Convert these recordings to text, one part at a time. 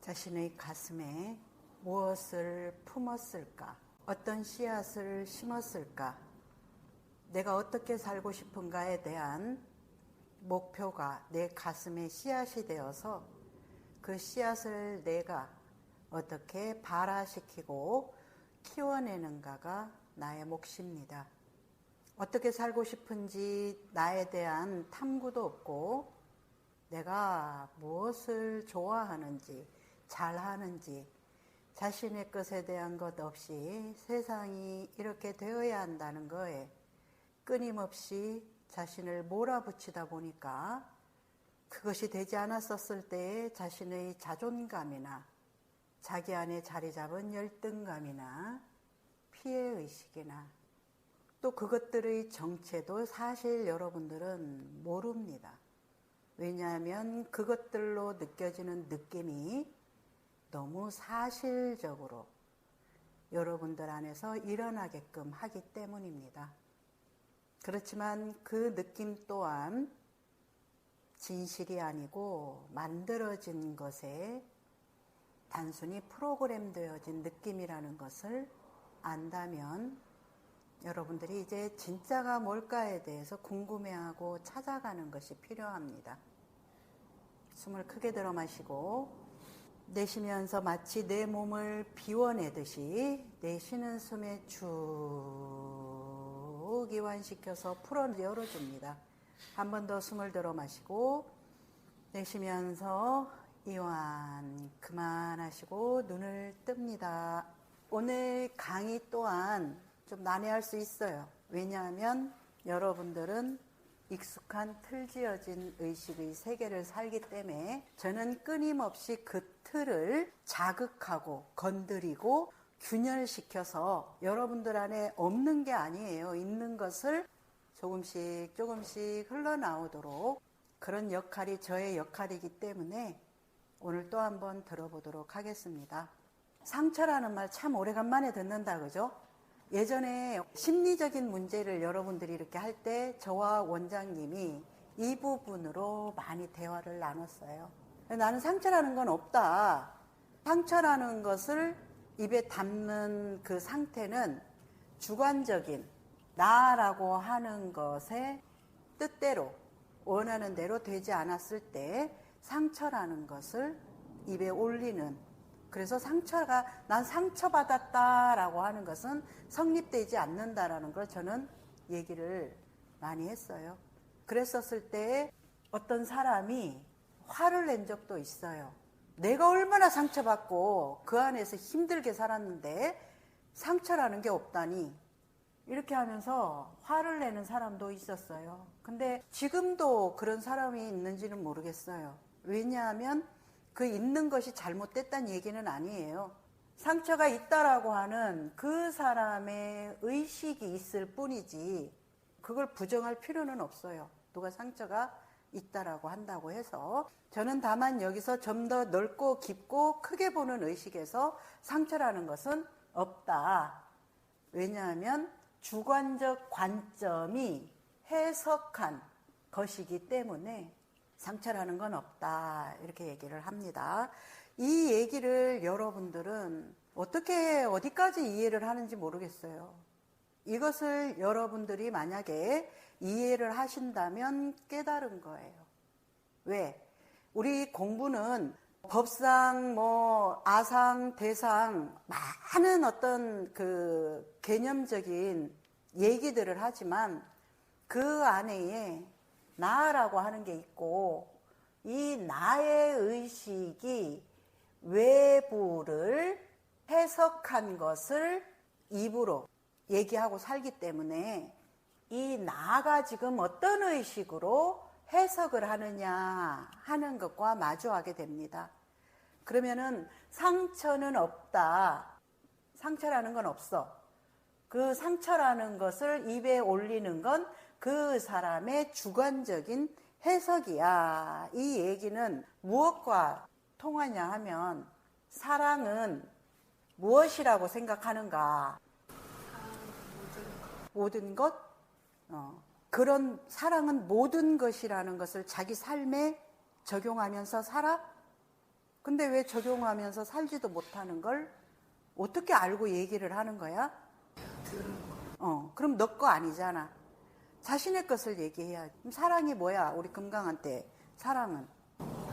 자신의 가슴에 무엇을 품었을까? 어떤 씨앗을 심었을까? 내가 어떻게 살고 싶은가에 대한 목표가 내 가슴에 씨앗이 되어서 그 씨앗을 내가 어떻게 발화시키고 키워내는가가 나의 몫입니다. 어떻게 살고 싶은지 나에 대한 탐구도 없고 내가 무엇을 좋아하는지 잘하는지 자신의 것에 대한 것 없이 세상이 이렇게 되어야 한다는 거에 끊임없이 자신을 몰아붙이다 보니까 그것이 되지 않았었을 때의 자신의 자존감이나 자기 안에 자리 잡은 열등감이나 피해의식이나 또 그것들의 정체도 사실 여러분들은 모릅니다. 왜냐하면 그것들로 느껴지는 느낌이 너무 사실적으로 여러분들 안에서 일어나게끔 하기 때문입니다. 그렇지만 그 느낌 또한 진실이 아니고 만들어진 것에 단순히 프로그램되어진 느낌이라는 것을 안다면 여러분들이 이제 진짜가 뭘까에 대해서 궁금해하고 찾아가는 것이 필요합니다. 숨을 크게 들어 마시고 내쉬면서 마치 내 몸을 비워내듯이 내쉬는 숨에 쭉 이완시켜서 풀어 열어줍니다. 한 번 더 숨을 들어 마시고 내쉬면서 이완 그만하시고 눈을 뜹니다. 오늘 강의 또한 좀 난해할 수 있어요. 왜냐하면 여러분들은 익숙한 틀지어진 의식의 세계를 살기 때문에 저는 끊임없이 그 틀을 자극하고 건드리고 균열시켜서 여러분들 안에 없는 게 아니에요. 있는 것을 조금씩 조금씩 흘러나오도록 그런 역할이 저의 역할이기 때문에 오늘 또 한번 들어보도록 하겠습니다. 상처라는 말 참 오래간만에 듣는다 그죠? 예전에 심리적인 문제를 여러분들이 이렇게 할 때 저와 원장님이 이 부분으로 많이 대화를 나눴어요. 나는 상처라는 건 없다. 상처라는 것을 입에 담는 그 상태는 주관적인 나라고 하는 것의 뜻대로 원하는 대로 되지 않았을 때 상처라는 것을 입에 올리는 그래서 상처가 난 상처받았다라고 하는 것은 성립되지 않는다라는 걸 저는 얘기를 많이 했어요. 그랬었을 때 어떤 사람이 화를 낸 적도 있어요. 내가 얼마나 상처받고 그 안에서 힘들게 살았는데 상처라는 게 없다니 이렇게 하면서 화를 내는 사람도 있었어요. 근데 지금도 그런 사람이 있는지는 모르겠어요. 왜냐하면 그 있는 것이 잘못됐다는 얘기는 아니에요. 상처가 있다라고 하는 그 사람의 의식이 있을 뿐이지 그걸 부정할 필요는 없어요. 누가 상처가 있다라고 한다고 해서 저는 다만 여기서 좀 더 넓고 깊고 크게 보는 의식에서 상처라는 것은 없다. 왜냐하면 주관적 관점이 해석한 것이기 때문에 상처라는 건 없다 이렇게 얘기를 합니다. 이 얘기를 여러분들은 어떻게 어디까지 이해를 하는지 모르겠어요. 이것을 여러분들이 만약에 이해를 하신다면 깨달은 거예요. 왜? 우리 공부는 법상, 아상, 대상 많은 어떤 그 개념적인 얘기들을 하지만 그 안에 나라고 하는 게 있고 이 나의 의식이 외부를 해석한 것을 입으로 얘기하고 살기 때문에 이 나가 지금 어떤 의식으로 해석을 하느냐 하는 것과 마주하게 됩니다. 그러면은 상처는 없다. 상처라는 건 없어. 그 상처라는 것을 입에 올리는 건 그 사람의 주관적인 해석이야. 이 얘기는 무엇과 통하냐 하면 사랑은 무엇이라고 생각하는가? 모든 것? 그런 사랑은 모든 것이라는 것을 자기 삶에 적용하면서 살아? 근데 왜 적용하면서 살지도 못하는 걸 어떻게 알고 얘기를 하는 거야? 그럼 너 거 아니잖아. 자신의 것을 얘기해야지. 그럼 사랑이 뭐야? 우리 금강한테 사랑은?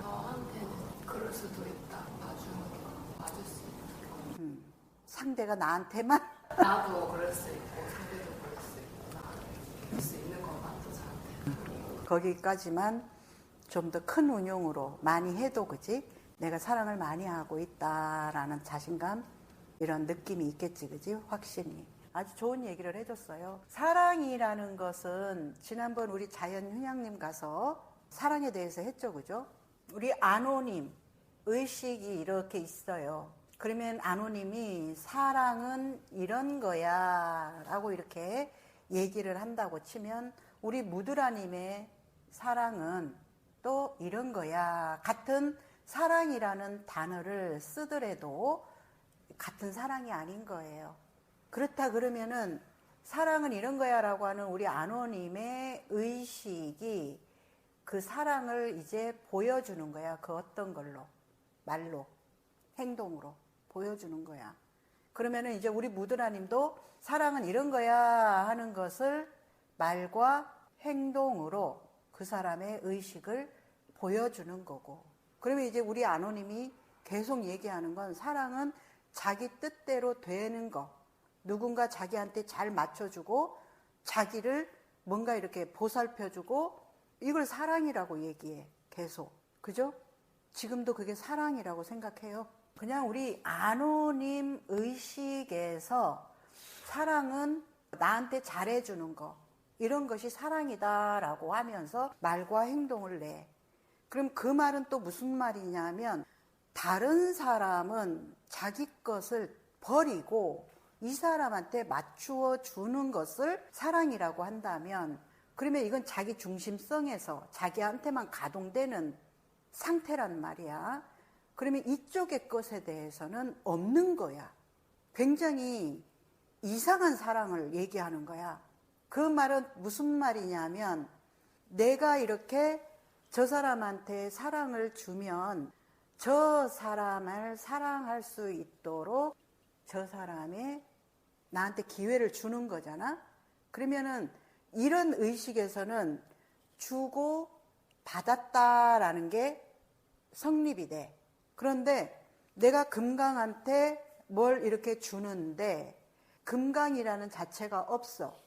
저한테는 그럴 수도 있다. 봐줄 수 있다. 상대가 나한테만? 나도 그럴 수 있고 상대도 그럴 수 있고 그럴 수 있는 것만 또 저한테. 거기까지만 좀 더 큰 운용으로 많이 해도 그지? 내가 사랑을 많이 하고 있다라는 자신감 이런 느낌이 있겠지 그지? 확신이. 아주 좋은 얘기를 해줬어요. 사랑이라는 것은 지난번 우리 자연휴양님 가서 사랑에 대해서 했죠 그죠? 우리 아노님 의식이 이렇게 있어요. 그러면 아노님이 사랑은 이런 거야 라고 이렇게 얘기를 한다고 치면 우리 무드라님의 사랑은 또 이런 거야. 같은 사랑이라는 단어를 쓰더라도 같은 사랑이 아닌 거예요. 그렇다 그러면은 사랑은 이런 거야 라고 하는 우리 아노님의 의식이 그 사랑을 이제 보여주는 거야. 그 어떤 걸로? 말로, 행동으로 보여주는 거야. 그러면은 이제 우리 무드라님도 사랑은 이런 거야 하는 것을 말과 행동으로 그 사람의 의식을 보여주는 거고. 그러면 이제 우리 아노님이 계속 얘기하는 건 사랑은 자기 뜻대로 되는 거. 누군가 자기한테 잘 맞춰주고 자기를 뭔가 이렇게 보살펴주고 이걸 사랑이라고 얘기해. 계속. 그죠? 지금도 그게 사랑이라고 생각해요. 그냥 우리 아노님 의식에서 사랑은 나한테 잘해주는 거. 이런 것이 사랑이다라고 하면서 말과 행동을 내. 그럼 그 말은 또 무슨 말이냐면 다른 사람은 자기 것을 버리고 이 사람한테 맞추어 주는 것을 사랑이라고 한다면 그러면 이건 자기 중심성에서 자기한테만 가동되는 상태란 말이야. 그러면 이쪽의 것에 대해서는 없는 거야. 굉장히 이상한 사랑을 얘기하는 거야. 그 말은 무슨 말이냐면 내가 이렇게 저 사람한테 사랑을 주면 저 사람을 사랑할 수 있도록 저 사람이 나한테 기회를 주는 거잖아. 그러면은 이런 의식에서는 주고 받았다라는 게 성립이 돼. 그런데 내가 금강한테 뭘 이렇게 주는데 금강이라는 자체가 없어.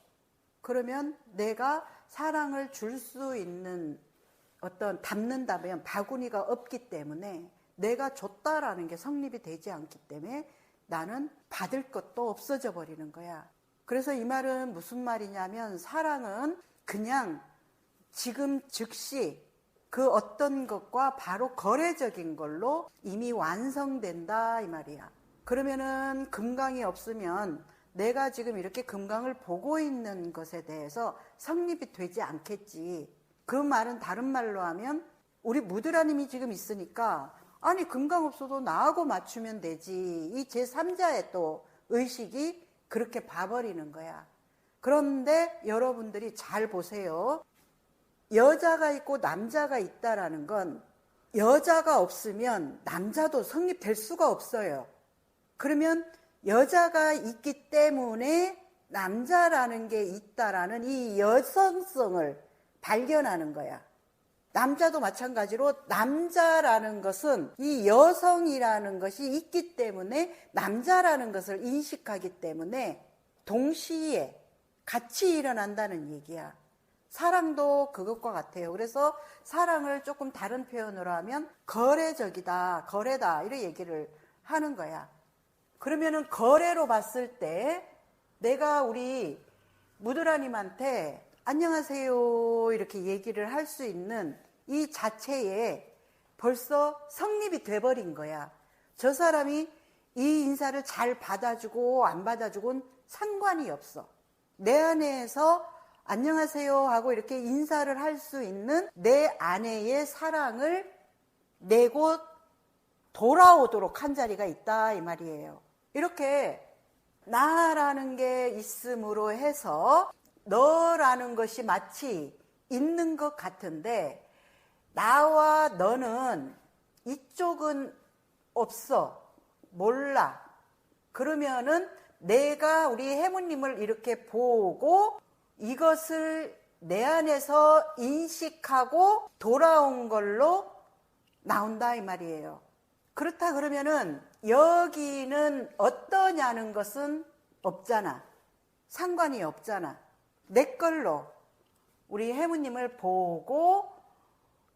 그러면 내가 사랑을 줄 수 있는 어떤 담는다면 바구니가 없기 때문에 내가 줬다라는 게 성립이 되지 않기 때문에 나는 받을 것도 없어져 버리는 거야. 그래서 이 말은 무슨 말이냐면 사랑은 그냥 지금 즉시 그 어떤 것과 바로 거래적인 걸로 이미 완성된다 이 말이야. 그러면은 금강이 없으면 내가 지금 이렇게 금강을 보고 있는 것에 대해서 성립이 되지 않겠지. 그 말은 다른 말로 하면 우리 무드라님이 지금 있으니까 아니 금강 없어도 나하고 맞추면 되지. 이 제3자의 또 의식이 그렇게 봐버리는 거야. 그런데 여러분들이 잘 보세요. 여자가 있고 남자가 있다라는 건 여자가 없으면 남자도 성립될 수가 없어요. 그러면 여자가 있기 때문에 남자라는 게 있다라는 이 여성성을 발견하는 거야. 남자도 마찬가지로 남자라는 것은 이 여성이라는 것이 있기 때문에 남자라는 것을 인식하기 때문에 동시에 같이 일어난다는 얘기야. 사랑도 그것과 같아요. 그래서 사랑을 조금 다른 표현으로 하면 거래적이다, 거래다 이런 얘기를 하는 거야. 그러면은 거래로 봤을 때 내가 우리 무드라님한테 안녕하세요 이렇게 얘기를 할 수 있는 이 자체에 벌써 성립이 돼버린 거야. 저 사람이 이 인사를 잘 받아주고 안 받아주고는 상관이 없어. 내 안에서 안녕하세요 하고 이렇게 인사를 할 수 있는 내 안에의 사랑을 내고 돌아오도록 한 자리가 있다 이 말이에요. 이렇게 나라는 게 있음으로 해서 너라는 것이 마치 있는 것 같은데 나와 너는 이쪽은 없어. 몰라. 그러면은 내가 우리 해무님을 이렇게 보고 이것을 내 안에서 인식하고 돌아온 걸로 나온다 이 말이에요. 그렇다 그러면은 여기는 어떠냐는 것은 없잖아. 상관이 없잖아. 내 걸로 우리 해무님을 보고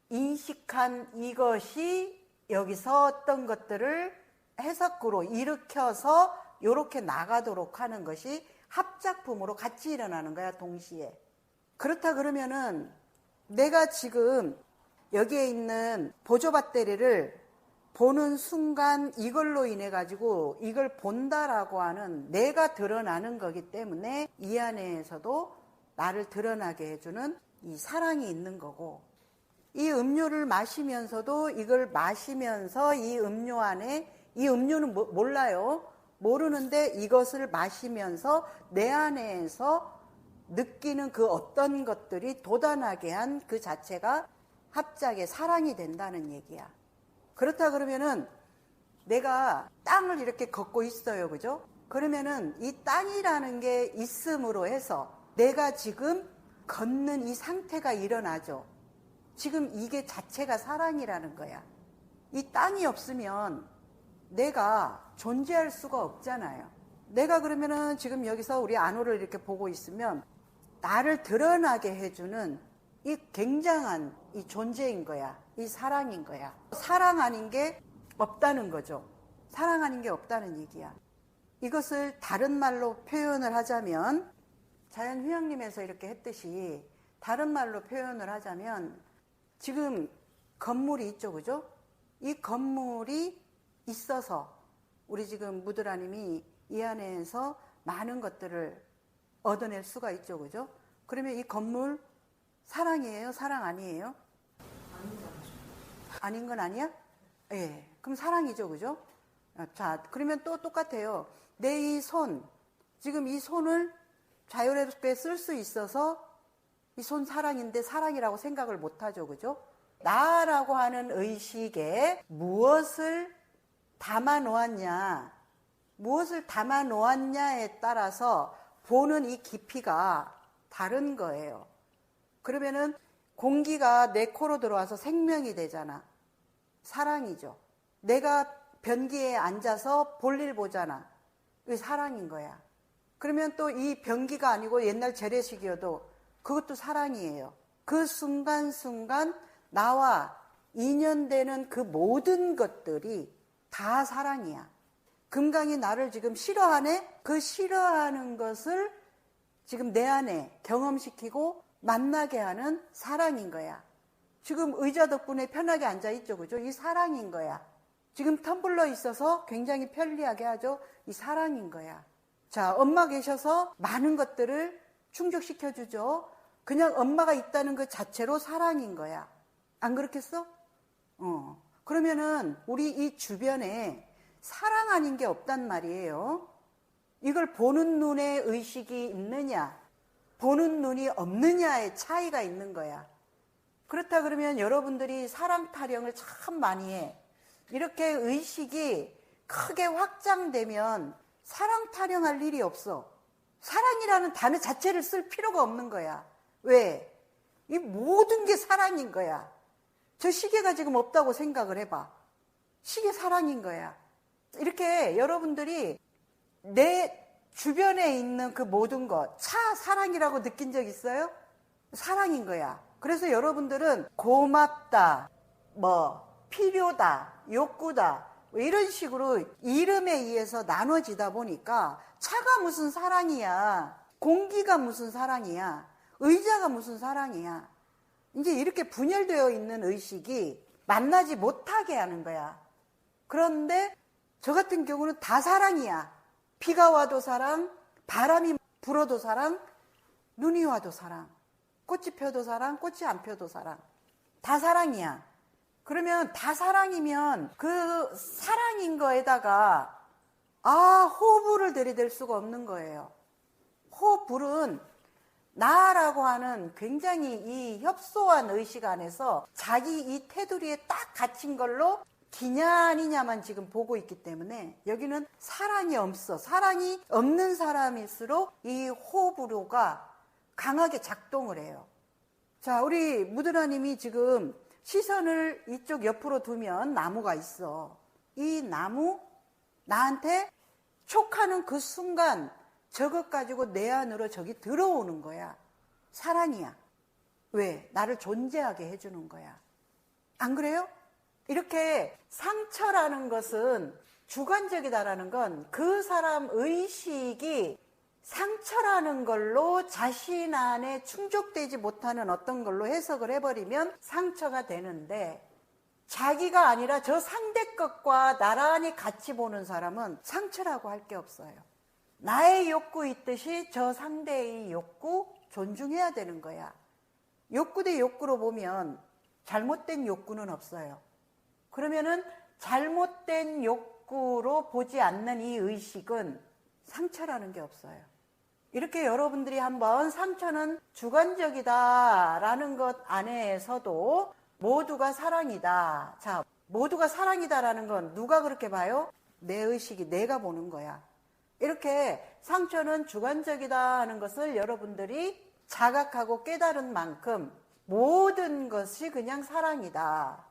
인식한 이것이 여기서 어떤 것들을 해석구로 일으켜서 이렇게 나가도록 하는 것이 합작품으로 같이 일어나는 거야, 동시에. 그렇다 그러면은 내가 지금 여기에 있는 보조 배터리를 보는 순간 이걸로 인해 가지고 이걸 본다라고 하는 내가 드러나는 거기 때문에 이 안에서도 나를 드러나게 해주는 이 사랑이 있는 거고, 이 음료를 마시면서도 이걸 마시면서 이 음료 안에, 이 음료는 몰라요. 모르는데 이것을 마시면서 내 안에서 느끼는 그 어떤 것들이 돋아나게 한 그 자체가 합작의 사랑이 된다는 얘기야. 그렇다 그러면은 내가 땅을 이렇게 걷고 있어요. 그죠? 그러면은 이 땅이라는 게 있음으로 해서 내가 지금 걷는 이 상태가 일어나죠. 지금 이게 자체가 사랑이라는 거야. 이 땅이 없으면 내가 존재할 수가 없잖아요. 내가 그러면은 지금 여기서 우리 안호를 이렇게 보고 있으면 나를 드러나게 해주는 이 굉장한 이 존재인 거야. 이 사랑인 거야. 사랑 아닌 게 없다는 거죠. 사랑 아닌 게 없다는 얘기야. 이것을 다른 말로 표현을 하자면, 자연휴양림에서 이렇게 했듯이 다른 말로 표현을 하자면, 지금 건물이 있죠, 그죠? 이 건물이 있어서 우리 지금 무드라님이 이 안에서 많은 것들을 얻어낼 수가 있죠, 그죠? 그러면 이 건물 사랑이에요? 사랑 아니에요? 아닌 건 아니야? 예. 그럼 사랑이죠, 그죠? 자, 그러면 또 똑같아요. 내 이 손, 지금 이 손을 자유롭게 쓸 수 있어서 이 손 사랑인데 사랑이라고 생각을 못하죠, 그죠? 나라고 하는 의식에 무엇을 담아 놓았냐, 무엇을 담아 놓았냐에 따라서 보는 이 깊이가 다른 거예요. 그러면은 공기가 내 코로 들어와서 생명이 되잖아. 사랑이죠. 내가 변기에 앉아서 볼일 보잖아. 이게 사랑인 거야. 그러면 또 이 변기가 아니고 옛날 재래식이어도 그것도 사랑이에요. 그 순간순간 나와 인연되는 그 모든 것들이 다 사랑이야. 금강이 나를 지금 싫어하네? 그 싫어하는 것을 지금 내 안에 경험시키고 만나게 하는 사랑인 거야. 지금 의자 덕분에 편하게 앉아있죠, 그죠? 이 사랑인 거야. 지금 텀블러 있어서 굉장히 편리하게 하죠? 이 사랑인 거야. 자, 엄마 계셔서 많은 것들을 충족시켜주죠? 그냥 엄마가 있다는 그 자체로 사랑인 거야. 안 그렇겠어? 그러면은 우리 이 주변에 사랑 아닌 게 없단 말이에요. 이걸 보는 눈에 의식이 있느냐, 보는 눈이 없느냐의 차이가 있는 거야. 그렇다 그러면 여러분들이 사랑 타령을 참 많이 해. 이렇게 의식이 크게 확장되면 사랑 타령할 일이 없어. 사랑이라는 단어 자체를 쓸 필요가 없는 거야. 왜? 이 모든 게 사랑인 거야. 저 시계가 지금 없다고 생각을 해봐. 시계 사랑인 거야. 이렇게 여러분들이 내 주변에 있는 그 모든 것, 차 사랑이라고 느낀 적 있어요? 사랑인 거야. 그래서 여러분들은 고맙다, 필요다, 욕구다, 이런 식으로 이름에 의해서 나눠지다 보니까 차가 무슨 사랑이야, 공기가 무슨 사랑이야, 의자가 무슨 사랑이야. 이제 이렇게 분열되어 있는 의식이 만나지 못하게 하는 거야. 그런데 저 같은 경우는 다 사랑이야. 비가 와도 사랑, 바람이 불어도 사랑, 눈이 와도 사랑, 꽃이 펴도 사랑, 꽃이 안 펴도 사랑. 다 사랑이야. 그러면 다 사랑이면 그 사랑인 거에다가 호불을 들이댈 수가 없는 거예요. 호불은 나라고 하는 굉장히 이 협소한 의식 안에서 자기 이 테두리에 딱 갇힌 걸로 기냐 아니냐만 지금 보고 있기 때문에 여기는 사랑이 없어. 사랑이 없는 사람일수록 이 호불호가 강하게 작동을 해요. 자, 우리 무드라님이 지금 시선을 이쪽 옆으로 두면 나무가 있어. 이 나무 나한테 촉하는 그 순간 저것 가지고 내 안으로 저기 들어오는 거야. 사랑이야. 왜? 나를 존재하게 해주는 거야. 안 그래요? 이렇게 상처라는 것은 주관적이다라는 건 그 사람 의식이 상처라는 걸로 자신 안에 충족되지 못하는 어떤 걸로 해석을 해버리면 상처가 되는데, 자기가 아니라 저 상대 것과 나란히 같이 보는 사람은 상처라고 할 게 없어요. 나의 욕구 있듯이 저 상대의 욕구 존중해야 되는 거야. 욕구 대 욕구로 보면 잘못된 욕구는 없어요. 그러면은 잘못된 욕구로 보지 않는 이 의식은 상처라는 게 없어요. 이렇게 여러분들이 한번 상처는 주관적이다라는 것 안에서도 모두가 사랑이다. 자, 모두가 사랑이다라는 건 누가 그렇게 봐요? 내 의식이 내가 보는 거야. 이렇게 상처는 주관적이다 하는 것을 여러분들이 자각하고 깨달은 만큼 모든 것이 그냥 사랑이다.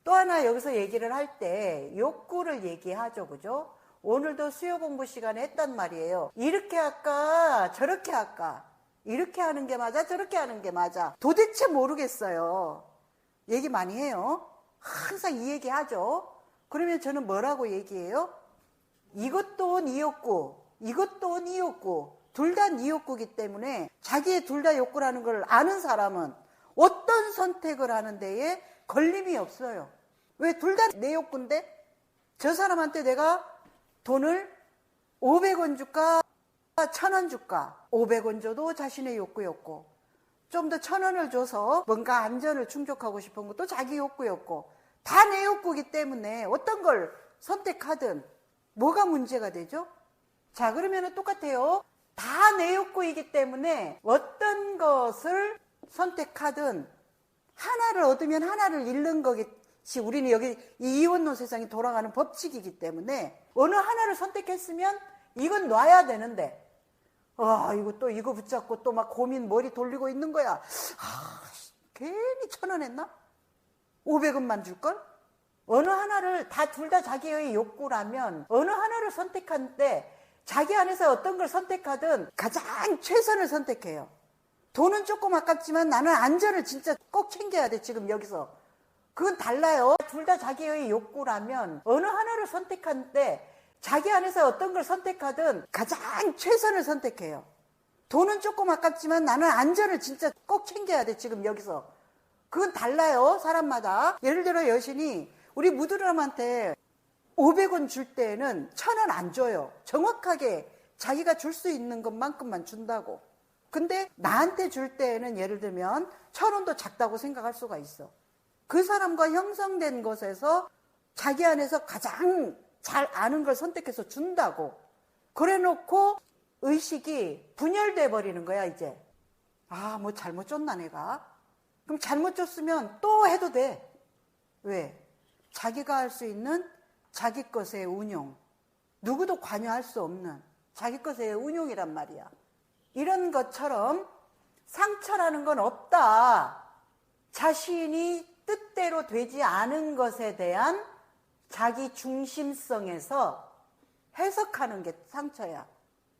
또 하나 여기서 얘기를 할 때 욕구를 얘기하죠. 그죠? 오늘도 수요 공부 시간에 했단 말이에요. 이렇게 할까 저렇게 할까, 이렇게 하는 게 맞아 저렇게 하는 게 맞아, 도대체 모르겠어요. 얘기 많이 해요. 항상 이 얘기 하죠. 그러면 저는 뭐라고 얘기해요? 이것도 네 욕구, 이것도 네 욕구, 둘 다 네 욕구기 때문에 자기의 둘 다 욕구라는 걸 아는 사람은 어떤 선택을 하는 데에 걸림이 없어요. 왜? 둘 다 내 욕구인데 저 사람한테 내가 돈을 500원 줄까 1000원 줄까? 500원 줘도 자신의 욕구였고, 좀 더 1000원을 줘서 뭔가 안전을 충족하고 싶은 것도 자기 욕구였고, 다 내 욕구이기 때문에 어떤 걸 선택하든 뭐가 문제가 되죠? 자, 그러면 똑같아요. 다 내 욕구이기 때문에 어떤 것을 선택하든 하나를 얻으면 하나를 잃는 거겠지. 우리는 여기 이 이원론 세상이 돌아가는 법칙이기 때문에 어느 하나를 선택했으면 이건 놔야 되는데, 이거 또 이거 붙잡고 또 막 고민 머리 돌리고 있는 거야. 괜히 1000원 했나? 500원만 줄걸? 어느 하나를 둘 다 자기의 욕구라면 어느 하나를 선택할 때 자기 안에서 어떤 걸 선택하든 가장 최선을 선택해요. 돈은 조금 아깝지만 나는 안전을 진짜 꼭 챙겨야 돼. 지금 여기서 그건 달라요. 둘 다 자기의 욕구라면 어느 하나를 선택할 때 자기 안에서 어떤 걸 선택하든 가장 최선을 선택해요. 돈은 조금 아깝지만 나는 안전을 진짜 꼭 챙겨야 돼. 지금 여기서 그건 달라요. 사람마다. 예를 들어 여신이 우리 무드람한테 500원 줄 때는 1000원 안 줘요. 정확하게 자기가 줄 수 있는 것만큼만 준다고. 근데 나한테 줄 때에는 예를 들면 1000원도 작다고 생각할 수가 있어. 그 사람과 형성된 것에서 자기 안에서 가장 잘 아는 걸 선택해서 준다고. 그래 놓고 의식이 분열돼 버리는 거야. 이제 뭐 잘못 줬나 내가. 그럼 잘못 줬으면 또 해도 돼. 왜? 자기가 할 수 있는 자기 것의 운용, 누구도 관여할 수 없는 자기 것의 운용이란 말이야. 이런 것처럼 상처라는 건 없다. 자신이 뜻대로 되지 않은 것에 대한 자기 중심성에서 해석하는 게 상처야.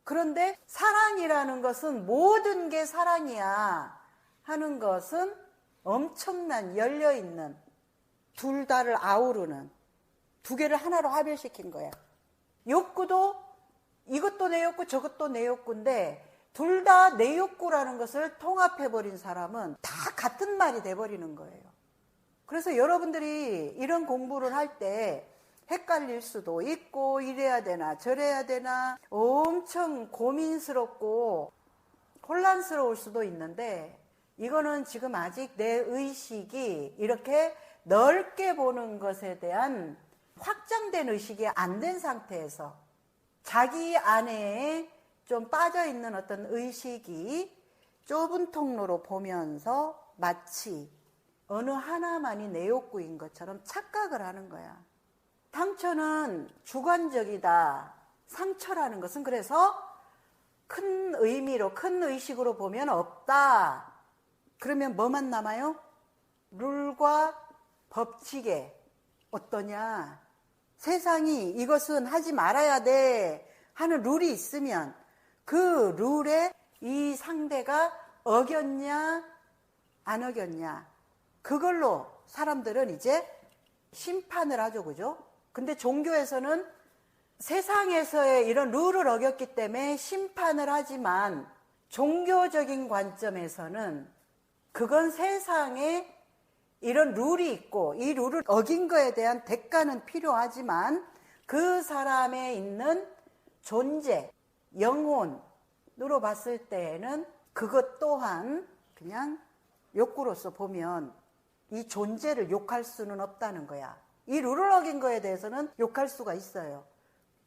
그런데 사랑이라는 것은 모든 게 사랑이야 하는 것은 엄청난 열려있는, 둘 다를 아우르는, 두 개를 하나로 합일시킨 거야. 욕구도 이것도 내 욕구 저것도 내 욕구인데 둘 다 내 욕구라는 것을 통합해버린 사람은 다 같은 말이 돼버리는 거예요. 그래서 여러분들이 이런 공부를 할 때 헷갈릴 수도 있고, 이래야 되나 저래야 되나 엄청 고민스럽고 혼란스러울 수도 있는데, 이거는 지금 아직 내 의식이 이렇게 넓게 보는 것에 대한 확장된 의식이 안 된 상태에서 자기 안에 좀 빠져있는 어떤 의식이 좁은 통로로 보면서 마치 어느 하나만이 내 욕구인 것처럼 착각을 하는 거야. 상처는 주관적이다. 상처라는 것은 그래서 큰 의미로, 큰 의식으로 보면 없다. 그러면 뭐만 남아요? 룰과 법칙에 어떠냐? 세상이 이것은 하지 말아야 돼 하는 룰이 있으면 그 룰에 이 상대가 어겼냐 안 어겼냐 그걸로 사람들은 이제 심판을 하죠. 그죠? 근데 종교에서는 세상에서의 이런 룰을 어겼기 때문에 심판을 하지만 종교적인 관점에서는 그건 세상에 이런 룰이 있고 이 룰을 어긴 거에 대한 대가는 필요하지만 그 사람에 있는 존재, 영혼으로 봤을 때에는 그것 또한 그냥 욕구로서 보면 이 존재를 욕할 수는 없다는 거야. 이 룰을 어긴 거에 대해서는 욕할 수가 있어요.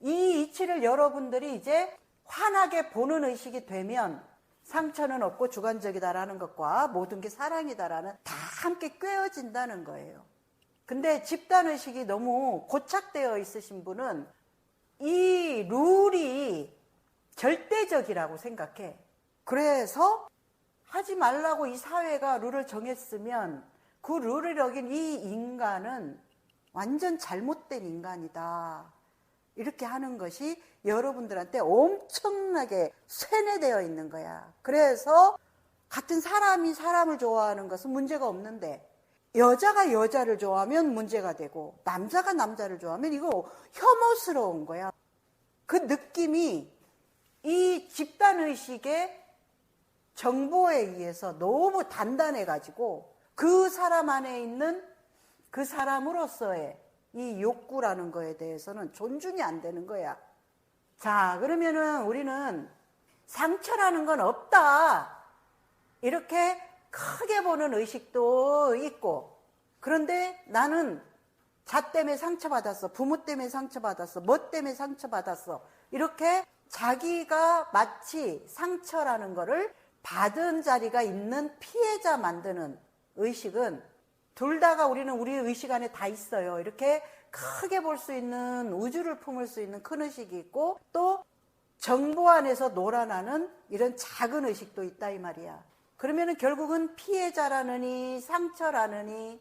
이 이치를 여러분들이 이제 환하게 보는 의식이 되면 상처는 없고 주관적이다라는 것과 모든 게 사랑이다라는 다 함께 꿰어진다는 거예요. 근데 집단의식이 너무 고착되어 있으신 분은 이 룰이 절대적이라고 생각해. 그래서 하지 말라고 이 사회가 룰을 정했으면 그 룰을 어긴 이 인간은 완전 잘못된 인간이다. 이렇게 하는 것이 여러분들한테 엄청나게 쇠뇌되어 있는 거야. 그래서 같은 사람이 사람을 좋아하는 것은 문제가 없는데 여자가 여자를 좋아하면 문제가 되고 남자가 남자를 좋아하면 이거 혐오스러운 거야. 그 느낌이 이 집단의식의 정보에 의해서 너무 단단해가지고 그 사람 안에 있는 그 사람으로서의 이 욕구라는 거에 대해서는 존중이 안 되는 거야. 자, 그러면은 우리는 상처라는 건 없다. 이렇게 크게 보는 의식도 있고, 그런데 나는 자 때문에 상처받았어. 부모 때문에 상처받았어. 뭐 때문에 상처받았어. 이렇게 자기가 마치 상처라는 거를 받은 자리가 있는 피해자 만드는 의식은 둘 다가 우리는 우리 의식 안에 다 있어요. 이렇게 크게 볼 수 있는 우주를 품을 수 있는 큰 의식이 있고 또 정보 안에서 놀아나는 이런 작은 의식도 있다 이 말이야. 그러면은 결국은 피해자라느니 상처라느니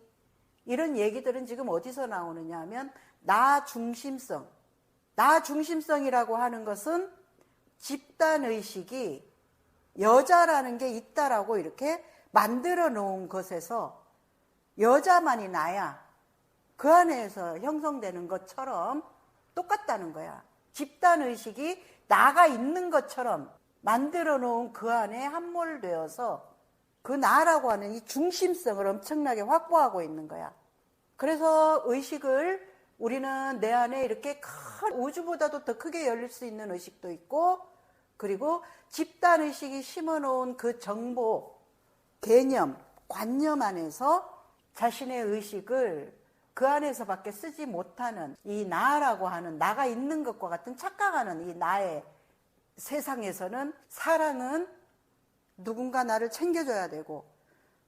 이런 얘기들은 지금 어디서 나오느냐 하면 나 중심성. 나 중심성이라고 하는 것은 집단의식이 여자라는 게 있다라고 이렇게 만들어 놓은 것에서 여자만이 나야 그 안에서 형성되는 것처럼 똑같다는 거야. 집단의식이 나가 있는 것처럼 만들어 놓은 그 안에 함몰되어서 그 나라고 하는 이 중심성을 엄청나게 확보하고 있는 거야. 그래서 의식을 우리는 내 안에 이렇게 큰 우주보다도 더 크게 열릴 수 있는 의식도 있고 그리고 집단의식이 심어놓은 그 정보, 개념, 관념 안에서 자신의 의식을 그 안에서밖에 쓰지 못하는 이 나라고 하는 나가 있는 것과 같은 착각하는 이 나의 세상에서는 사랑은 누군가 나를 챙겨줘야 되고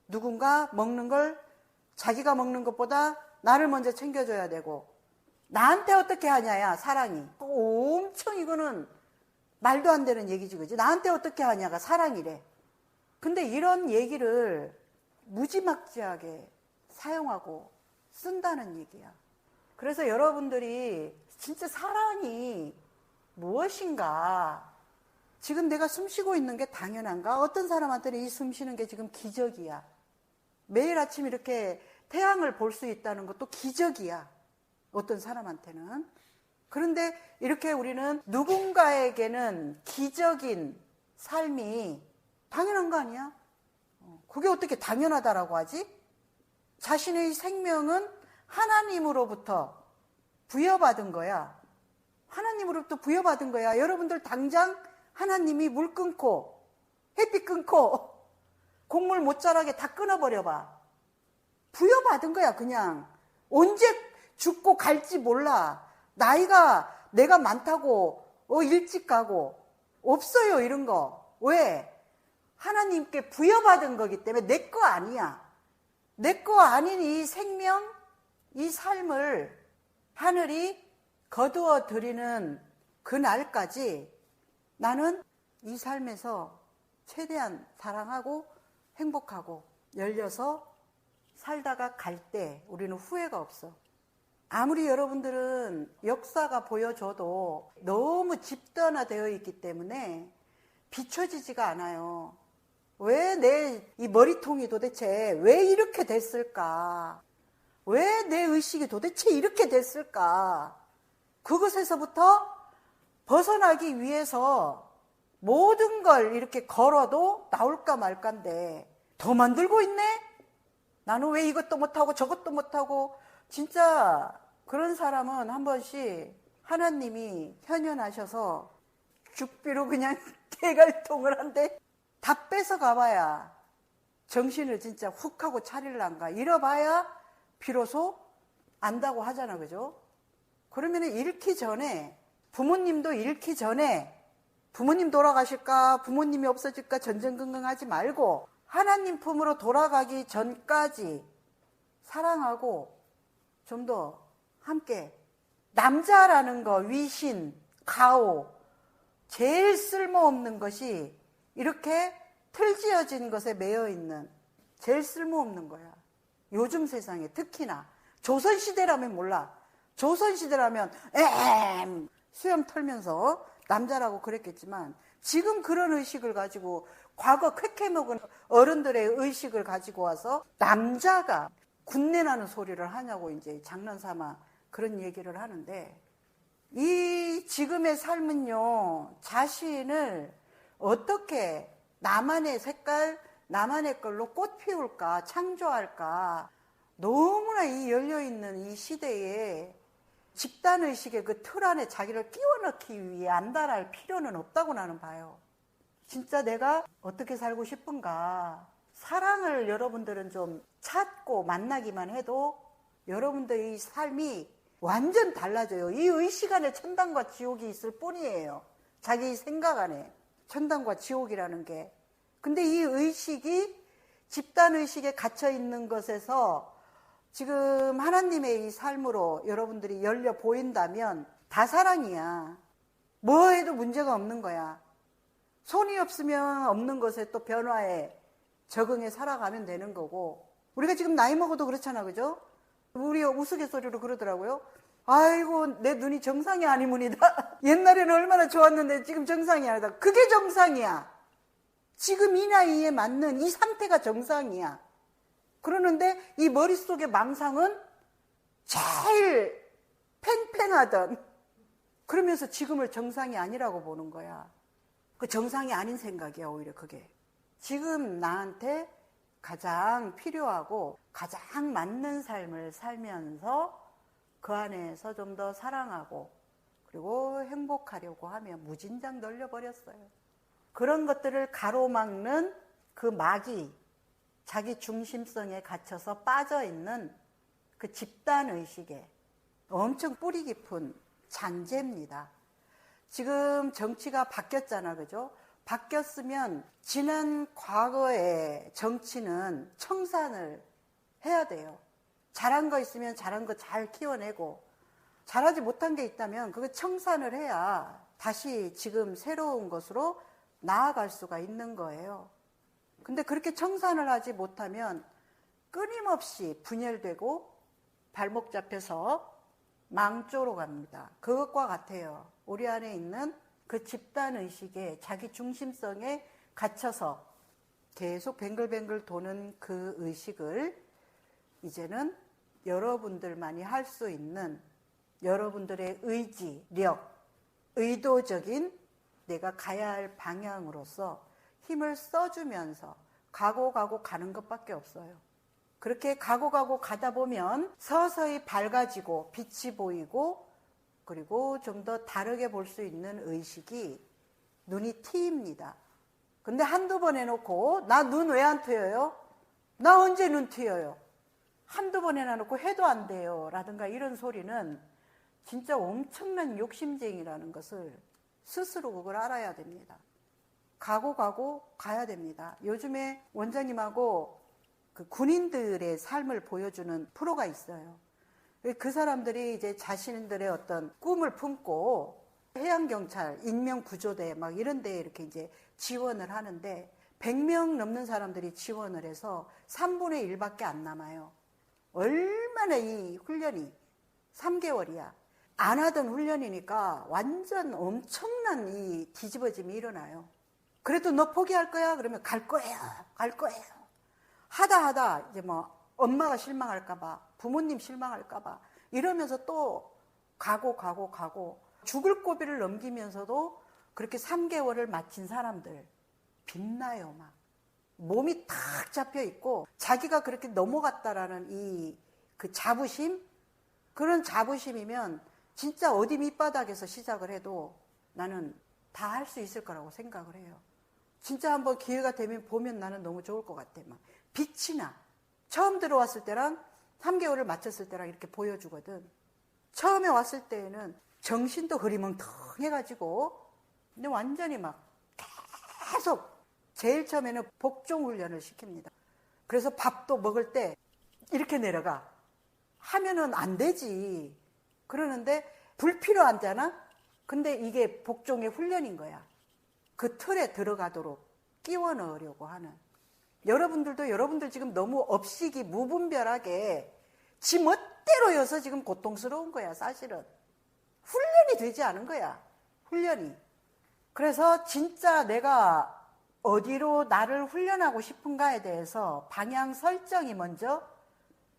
누군가 먹는 걸 자기가 먹는 것보다 나를 먼저 챙겨줘야 되고 나한테 어떻게 하냐야 사랑이 엄청 이거는 말도 안 되는 얘기지 그지 나한테 어떻게 하냐가 사랑이래. 근데 이런 얘기를 무지막지하게 사용하고 쓴다는 얘기야. 그래서 여러분들이 진짜 사랑이 무엇인가 지금 내가 숨 쉬고 있는 게 당연한가? 어떤 사람한테는 이 숨 쉬는 게 지금 기적이야. 매일 아침 이렇게 태양을 볼 수 있다는 것도 기적이야. 어떤 사람한테는. 그런데 이렇게 우리는 누군가에게는 기적인 삶이 당연한 거 아니야? 그게 어떻게 당연하다라고 하지? 자신의 생명은 하나님으로부터 부여받은 거야. 하나님으로부터 부여받은 거야. 여러분들 당장 하나님이 물 끊고 햇빛 끊고 곡물 못 자라게 다 끊어버려봐. 부여받은 거야 그냥. 언제 죽고 갈지 몰라. 나이가 내가 많다고 일찍 가고 없어요 이런 거. 왜? 하나님께 부여받은 거기 때문에 내 거 아니야. 내 거 아닌 이 생명, 이 삶을 하늘이 거두어 드리는 그 날까지 나는 이 삶에서 최대한 사랑하고 행복하고 열려서 살다가 갈 때 우리는 후회가 없어. 아무리 여러분들은 역사가 보여줘도 너무 집단화되어 있기 때문에 비춰지지가 않아요. 왜 내 이 머리통이 도대체 왜 이렇게 됐을까? 왜 내 의식이 도대체 이렇게 됐을까? 그것에서부터 벗어나기 위해서 모든 걸 이렇게 걸어도 나올까 말까인데 더 만들고 있네? 나는 왜 이것도 못하고 저것도 못하고. 진짜 그런 사람은 한 번씩 하나님이 현현하셔서 죽비로 그냥 대갈통을 한데 다 뺏어 가봐야 정신을 진짜 훅 하고 차릴란가. 잃어봐야 비로소 안다고 하잖아, 그죠? 그러면 잃기 전에, 부모님도 잃기 전에 부모님 돌아가실까, 부모님이 없어질까 전전긍긍하지 말고 하나님 품으로 돌아가기 전까지 사랑하고 좀 더 함께. 남자라는 거, 위신, 가오, 제일 쓸모없는 것이 이렇게 틀지어진 것에 매여 있는 제일 쓸모없는 거야. 요즘 세상에 특히나 조선시대라면 몰라. 조선시대라면 수염 털면서 남자라고 그랬겠지만 지금 그런 의식을 가지고 과거 쾌쾌 먹은 어른들의 의식을 가지고 와서 남자가 군내나는 소리를 하냐고 이제 장난삼아 그런 얘기를 하는데, 이 지금의 삶은요, 자신을 어떻게 나만의 색깔, 나만의 걸로 꽃 피울까, 창조할까. 너무나 이 열려있는 이 시대에 집단의식의 그 틀 안에 자기를 끼워 넣기 위해 안달할 필요는 없다고 나는 봐요. 진짜 내가 어떻게 살고 싶은가. 사랑을 여러분들은 좀 찾고 만나기만 해도 여러분들의 삶이 완전 달라져요. 이 의식 안에 천당과 지옥이 있을 뿐이에요. 자기 생각 안에 천당과 지옥이라는 게. 근데 이 의식이 집단의식에 갇혀 있는 것에서 지금 하나님의 이 삶으로 여러분들이 열려 보인다면 다 사랑이야. 뭐 해도 문제가 없는 거야. 손이 없으면 없는 것에 또 변화에 적응해 살아가면 되는 거고. 우리가 지금 나이 먹어도 그렇잖아, 그죠? 우리 우스갯소리로 그러더라고요. 아이고, 내 눈이 정상이 아니문이다. 옛날에는 얼마나 좋았는데 지금 정상이 아니다. 그게 정상이야. 지금 이 나이에 맞는 이 상태가 정상이야. 그러는데 이 머릿속의 망상은 제일 팽팽하던, 그러면서 지금을 정상이 아니라고 보는 거야. 그 정상이 아닌 생각이야, 오히려 그게. 지금 나한테 가장 필요하고 가장 맞는 삶을 살면서 그 안에서 좀 더 사랑하고 그리고 행복하려고 하며 무진장 널려버렸어요. 그런 것들을 가로막는 그 막이 자기 중심성에 갇혀서 빠져있는 그 집단의식에 엄청 뿌리 깊은 잔재입니다. 지금 정치가 바뀌었잖아, 그죠? 바뀌었으면 지난 과거의 정치는 청산을 해야 돼요. 잘한 거 있으면 잘한 거 잘 키워내고, 잘하지 못한 게 있다면 그거 청산을 해야 다시 지금 새로운 것으로 나아갈 수가 있는 거예요. 근데 그렇게 청산을 하지 못하면 끊임없이 분열되고 발목 잡혀서 망조로 갑니다. 그것과 같아요. 우리 안에 있는 그 집단의식에 자기 중심성에 갇혀서 계속 뱅글뱅글 도는 그 의식을 이제는 여러분들만이 할 수 있는 여러분들의 의지력, 의도적인 내가 가야 할 방향으로서 힘을 써주면서 가고 가는 것밖에 없어요. 그렇게 가고 가다 보면 서서히 밝아지고 빛이 보이고 그리고 좀 더 다르게 볼 수 있는 의식이 눈이 트입니다. 근데 한두 번 해놓고 나 눈 왜 안 트여요? 나 언제 눈 트여요? 한두 번 해놔놓고 해도 안 돼요 라든가 이런 소리는 진짜 엄청난 욕심쟁이라는 것을 스스로 그걸 알아야 됩니다. 가고 가야 됩니다. 요즘에 원장님하고 그 군인들의 삶을 보여주는 프로가 있어요. 그 사람들이 이제 자신들의 어떤 꿈을 품고 해양경찰, 인명구조대 막 이런 데에 이렇게 이제 지원을 하는데 100명 넘는 사람들이 지원을 해서 3분의 1밖에 안 남아요. 얼마나 이 훈련이 3개월이야. 안 하던 훈련이니까 완전 엄청난 이 뒤집어짐이 일어나요. 그래도 너 포기할 거야? 그러면 갈 거예요. 갈 거예요. 하다 이제 뭐 엄마가 실망할까봐, 부모님 실망할까봐 이러면서 또 가고 죽을 고비를 넘기면서도 그렇게 3개월을 마친 사람들 빛나요. 막 몸이 탁 잡혀 있고 자기가 그렇게 넘어갔다라는 이 그 자부심, 그런 자부심이면 진짜 어디 밑바닥에서 시작을 해도 나는 다 할 수 있을 거라고 생각을 해요. 진짜 한번 기회가 되면 보면 나는 너무 좋을 것 같아. 막 빛이 나. 처음 들어왔을 때랑 3개월을 마쳤을 때랑 이렇게 보여주거든. 처음에 왔을 때에는 정신도 흐리멍텅해가지고 근데 완전히 막 계속 제일 처음에는 복종 훈련을 시킵니다. 그래서 밥도 먹을 때 이렇게 내려가. 하면은 안 되지. 그러는데 불필요하잖아? 근데 이게 복종의 훈련인 거야. 그 틀에 들어가도록 끼워 넣으려고 하는. 여러분들도 여러분들 지금 너무 업식이 무분별하게 지 멋대로여서 지금 고통스러운 거야, 사실은. 훈련이 되지 않은 거야, 훈련이. 그래서 진짜 내가 어디로 나를 훈련하고 싶은가에 대해서 방향 설정이 먼저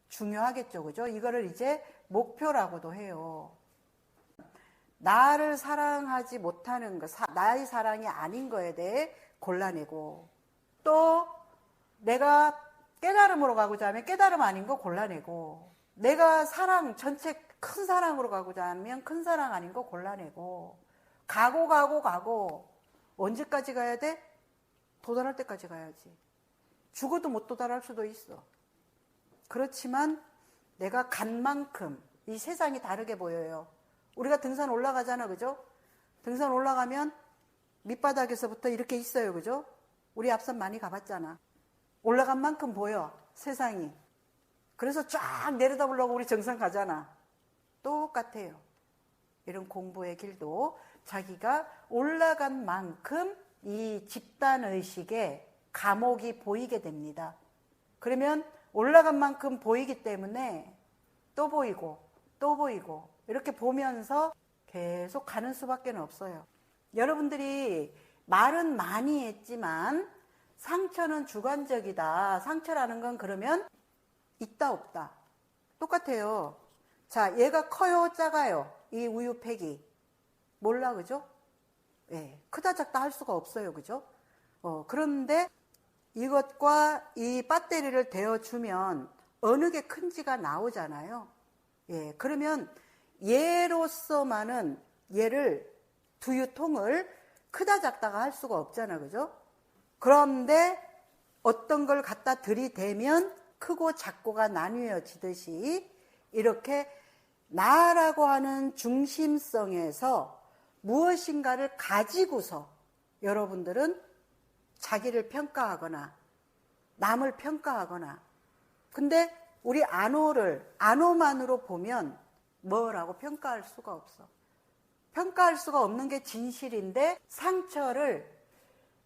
중요하겠죠, 그죠? 이거를 이제 목표라고도 해요. 나를 사랑하지 못하는 것, 나의 사랑이 아닌 거에 대해 골라내고, 또 내가 깨달음으로 가고자 하면 깨달음 아닌 거 골라내고, 내가 사랑 전체 큰 사랑으로 가고자 하면 큰 사랑 아닌 거 골라내고, 가고 언제까지 가야 돼? 도달할 때까지 가야지. 죽어도 못 도달할 수도 있어. 그렇지만 내가 간 만큼 이 세상이 다르게 보여요. 우리가 등산 올라가잖아, 그죠? 등산 올라가면 밑바닥에서부터 이렇게 있어요, 그죠? 우리 앞선 많이 가봤잖아. 올라간 만큼 보여, 세상이. 그래서 쫙 내려다보려고 우리 정상 가잖아. 똑같아요. 이런 공부의 길도 자기가 올라간 만큼 이 집단의식의 감옥이 보이게 됩니다. 그러면 올라간 만큼 보이기 때문에 또 보이고 이렇게 보면서 계속 가는 수밖에 없어요. 여러분들이 말은 많이 했지만 상처는 주관적이다. 상처라는 건 그러면 있다 없다. 똑같아요. 자, 얘가 커요 작아요? 이 우유팩이. 몰라, 그죠? 예, 크다 작다 할 수가 없어요, 그죠? 그런데 이것과 이 배터리를 대어주면 어느 게 큰지가 나오잖아요. 예, 그러면 얘로서만은 얘를 두유통을 크다 작다가 할 수가 없잖아, 그죠? 그런데 어떤 걸 갖다 들이대면 크고 작고가 나뉘어지듯이 이렇게 나라고 하는 중심성에서 무엇인가를 가지고서 여러분들은 자기를 평가하거나 남을 평가하거나, 근데 우리 안오만으로 보면 뭐라고 평가할 수가 없어. 평가할 수가 없는 게 진실인데 상처를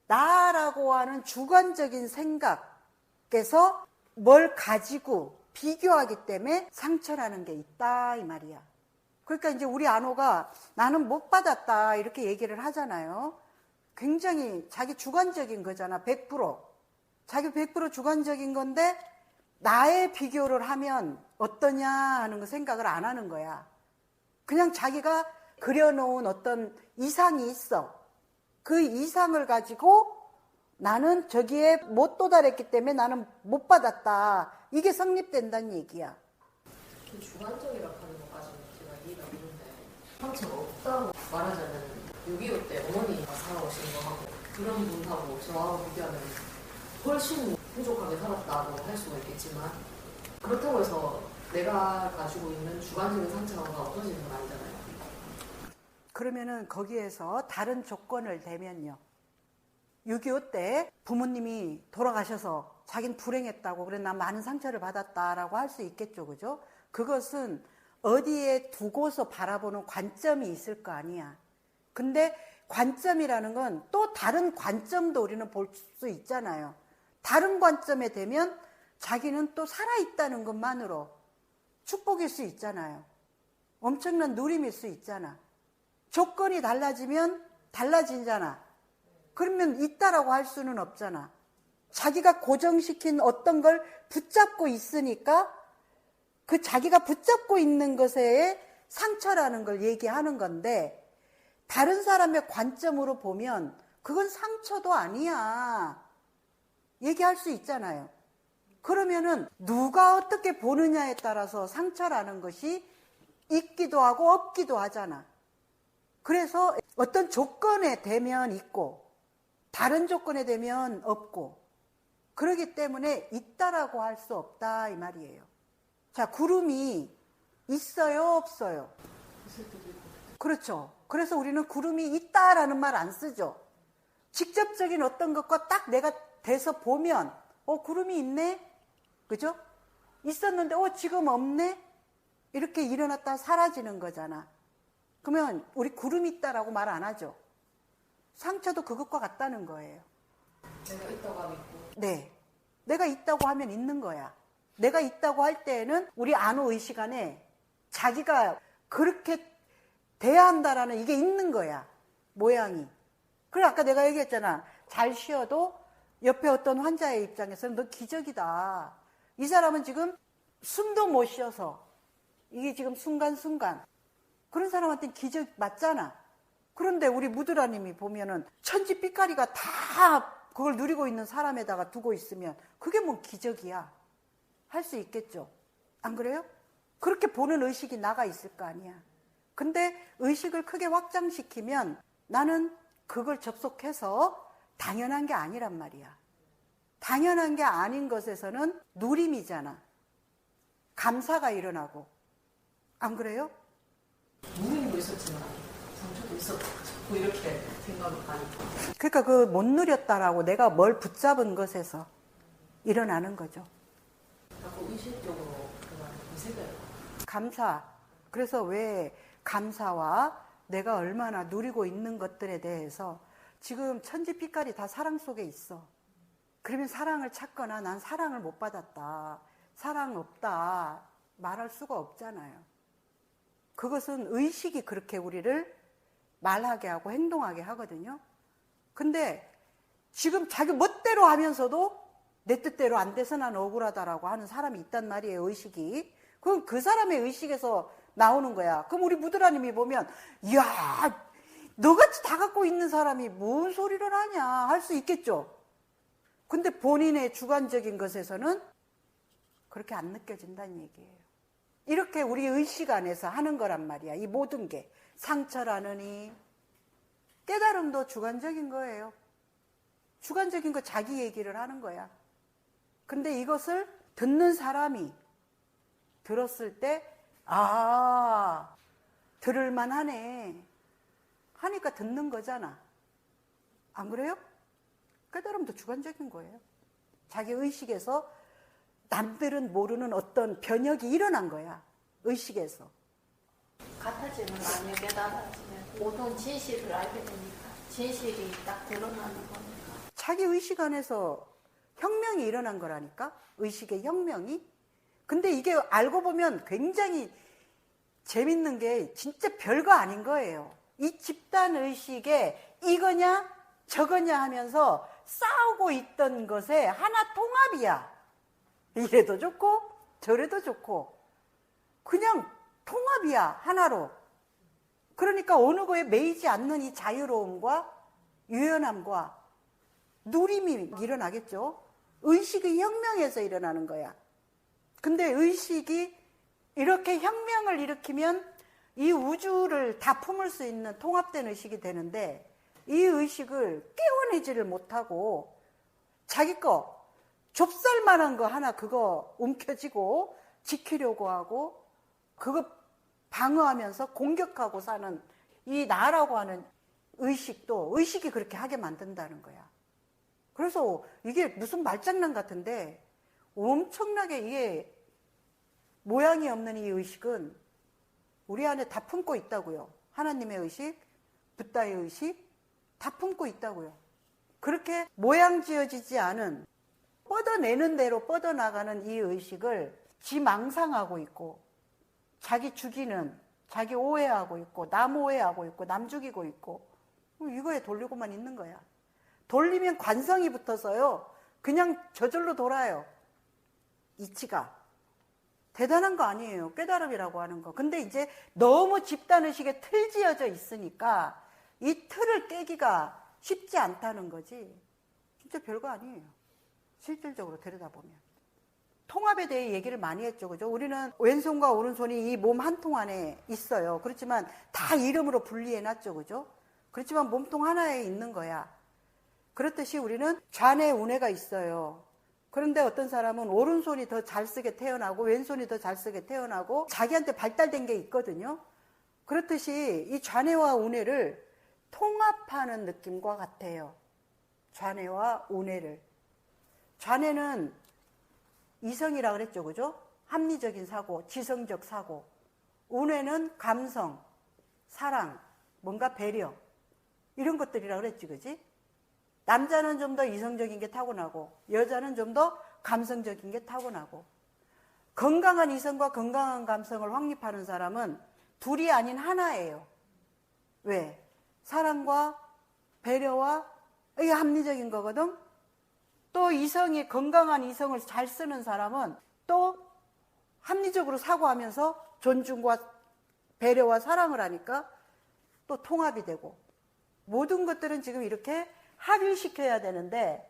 나라고 하는 주관적인 생각에서 뭘 가지고 비교하기 때문에 상처라는 게 있다 이 말이야. 그러니까 이제 우리 안오가 나는 못 받았다 이렇게 얘기를 하잖아요. 굉장히 자기 주관적인 거잖아. 100%. 자기 100% 주관적인 건데 나의 비교를 하면 어떠냐 하는 거 생각을 안 하는 거야. 그냥 자기가 그려놓은 어떤 이상이 있어. 그 이상을 가지고 나는 저기에 못 도달했기 때문에 나는 못 받았다. 이게 성립된다는 얘기야. 그 주관적이라고 하는 것까지는 제가 이해가 되는데 상처가 없다고 말하자면 6.25 때 어머니가 살아오신 거하고 그런 분하고 저하고 비교하면 훨씬 부족하게 살았다고 할 수가 있겠지만 그렇다고 해서 내가 가지고 있는 주관적인 상처가 없어지는 건 아니잖아요. 그러면은 거기에서 다른 조건을 대면요. 6.25 때 부모님이 돌아가셔서 자기는 불행했다고 그래 나 많은 상처를 받았다라고 할 수 있겠죠, 그죠? 그것은 어디에 두고서 바라보는 관점이 있을 거 아니야. 근데 관점이라는 건 또 다른 관점도 우리는 볼 수 있잖아요. 다른 관점에 되면 자기는 또 살아있다는 것만으로 축복일 수 있잖아요. 엄청난 누림일 수 있잖아. 조건이 달라지면 달라지잖아. 그러면 있다라고 할 수는 없잖아. 자기가 고정시킨 어떤 걸 붙잡고 있으니까 그 자기가 붙잡고 있는 것에 상처라는 걸 얘기하는 건데, 다른 사람의 관점으로 보면 그건 상처도 아니야. 얘기할 수 있잖아요. 그러면은 누가 어떻게 보느냐에 따라서 상처라는 것이 있기도 하고 없기도 하잖아. 그래서 어떤 조건에 되면 있고 다른 조건에 되면 없고, 그렇기 때문에 있다라고 할 수 없다 이 말이에요. 자, 구름이 있어요, 없어요? 그렇죠. 그래서 우리는 구름이 있다라는 말 안 쓰죠. 직접적인 어떤 것과 딱 내가 돼서 보면 구름이 있네? 그죠? 있었는데 지금 없네? 이렇게 일어났다 사라지는 거잖아. 그러면 우리 구름이 있다라고 말 안 하죠. 상처도 그것과 같다는 거예요. 내가 있다고 하면 있고. 네. 내가 있다고 하면 있는 거야. 내가 있다고 할 때에는 우리 안오 의식 안에 자기가 그렇게 돼야 한다라는 이게 있는 거야. 모양이. 그래, 아까 내가 얘기했잖아. 잘 쉬어도 옆에 어떤 환자의 입장에서는 너 기적이다. 이 사람은 지금 숨도 못 쉬어서 이게 지금 순간순간. 그런 사람한테는 기적 맞잖아. 그런데 우리 무드라님이 보면은 천지빛깔이가 다 그걸 누리고 있는 사람에다가 두고 있으면 그게 뭐 기적이야. 할 수 있겠죠. 안 그래요? 그렇게 보는 의식이 나가 있을 거 아니야. 근데 의식을 크게 확장시키면 나는 그걸 접속해서 당연한 게 아니란 말이야. 당연한 게 아닌 것에서는 누림이잖아. 감사가 일어나고. 안 그래요? 누림도 있었지만 상처도 있었고 자꾸 이렇게 생각이 가니까. 그러니까 그 못 누렸다라고 내가 뭘 붙잡은 것에서 일어나는 거죠. 자꾸 의식적으로 그만 의식을. 감사. 그래서 왜 감사와 내가 얼마나 누리고 있는 것들에 대해서 지금 천지빛깔이 다 사랑 속에 있어. 그러면 사랑을 찾거나 난 사랑을 못 받았다, 사랑 없다 말할 수가 없잖아요. 그것은 의식이 그렇게 우리를 말하게 하고 행동하게 하거든요. 근데 지금 자기 멋대로 하면서도 내 뜻대로 안 돼서 난 억울하다라고 하는 사람이 있단 말이에요. 의식이. 그럼 그 사람의 의식에서 나오는 거야. 그럼 우리 무드라님이 보면 이야, 너같이 다 갖고 있는 사람이 뭔 소리를 하냐 할 수 있겠죠. 근데 본인의 주관적인 것에서는 그렇게 안 느껴진다는 얘기예요. 이렇게 우리 의식 안에서 하는 거란 말이야. 이 모든 게 상처라느니 깨달음도 주관적인 거예요. 주관적인 거 자기 얘기를 하는 거야. 근데 이것을 듣는 사람이 들었을 때 들을만 하네 하니까 듣는 거잖아. 안 그래요? 깨달음도 주관적인 거예요. 자기 의식에서 남들은 모르는 어떤 변혁이 일어난 거야. 의식에서. 같아지는 거 아니에요. 깨달아지면 모든 진실을 알게 되니까 진실이 딱 드러나는 거니까. 자기 의식 안에서 혁명이 일어난 거라니까. 의식의 혁명이. 근데 이게 알고 보면 굉장히 재밌는 게 진짜 별거 아닌 거예요. 이 집단 의식에 이거냐 저거냐 하면서 싸우고 있던 것에 하나 통합이야. 이래도 좋고 저래도 좋고 그냥 통합이야. 하나로. 그러니까 어느 거에 매이지 않는 이 자유로움과 유연함과 누림이 일어나겠죠. 의식의 혁명에서 일어나는 거야. 근데 의식이 이렇게 혁명을 일으키면 이 우주를 다 품을 수 있는 통합된 의식이 되는데, 이 의식을 깨워내지를 못하고 자기 거 좁쌀만한 거 하나 그거 움켜쥐고 지키려고 하고 그거 방어하면서 공격하고 사는 이 나라고 하는 의식도 의식이 그렇게 하게 만든다는 거야. 그래서 이게 무슨 말장난 같은데 엄청나게 이게 모양이 없는 이 의식은 우리 안에 다 품고 있다고요. 하나님의 의식, 붓다의 의식 다 품고 있다고요. 그렇게 모양 지어지지 않은 뻗어내는 대로 뻗어나가는 이 의식을 지 망상하고 있고 자기 죽이는, 자기 오해하고 있고 남 오해하고 있고 남 죽이고 있고 이거에 돌리고만 있는 거야. 돌리면 관성이 붙어서요. 그냥 저절로 돌아요. 이치가. 대단한 거 아니에요. 깨달음이라고 하는 거. 근데 이제 너무 집단의식에 틀 지어져 있으니까 이 틀을 깨기가 쉽지 않다는 거지. 진짜 별거 아니에요. 실질적으로 들여다보면. 통합에 대해 얘기를 많이 했죠. 그죠? 우리는 왼손과 오른손이 이 몸 한 통 안에 있어요. 그렇지만 다 이름으로 분리해놨죠. 그죠? 그렇지만 몸통 하나에 있는 거야. 그렇듯이 우리는 좌뇌, 우뇌가 있어요. 그런데 어떤 사람은 오른손이 더 잘 쓰게 태어나고 왼손이 더 잘 쓰게 태어나고 자기한테 발달된 게 있거든요. 그렇듯이 이 좌뇌와 우뇌를 통합하는 느낌과 같아요. 좌뇌와 우뇌를. 좌뇌는 이성이라 그랬죠. 그죠? 합리적인 사고, 지성적 사고. 우뇌는 감성, 사랑, 뭔가 배려. 이런 것들이라 그랬지. 그지? 남자는 좀 더 이성적인 게 타고나고 여자는 좀 더 감성적인 게 타고나고 건강한 이성과 건강한 감성을 확립하는 사람은 둘이 아닌 하나예요. 왜? 사랑과 배려와 이게 합리적인 거거든. 또 이성이 건강한 이성을 잘 쓰는 사람은 또 합리적으로 사고하면서 존중과 배려와 사랑을 하니까 또 통합이 되고 모든 것들은 지금 이렇게 합일시켜야 되는데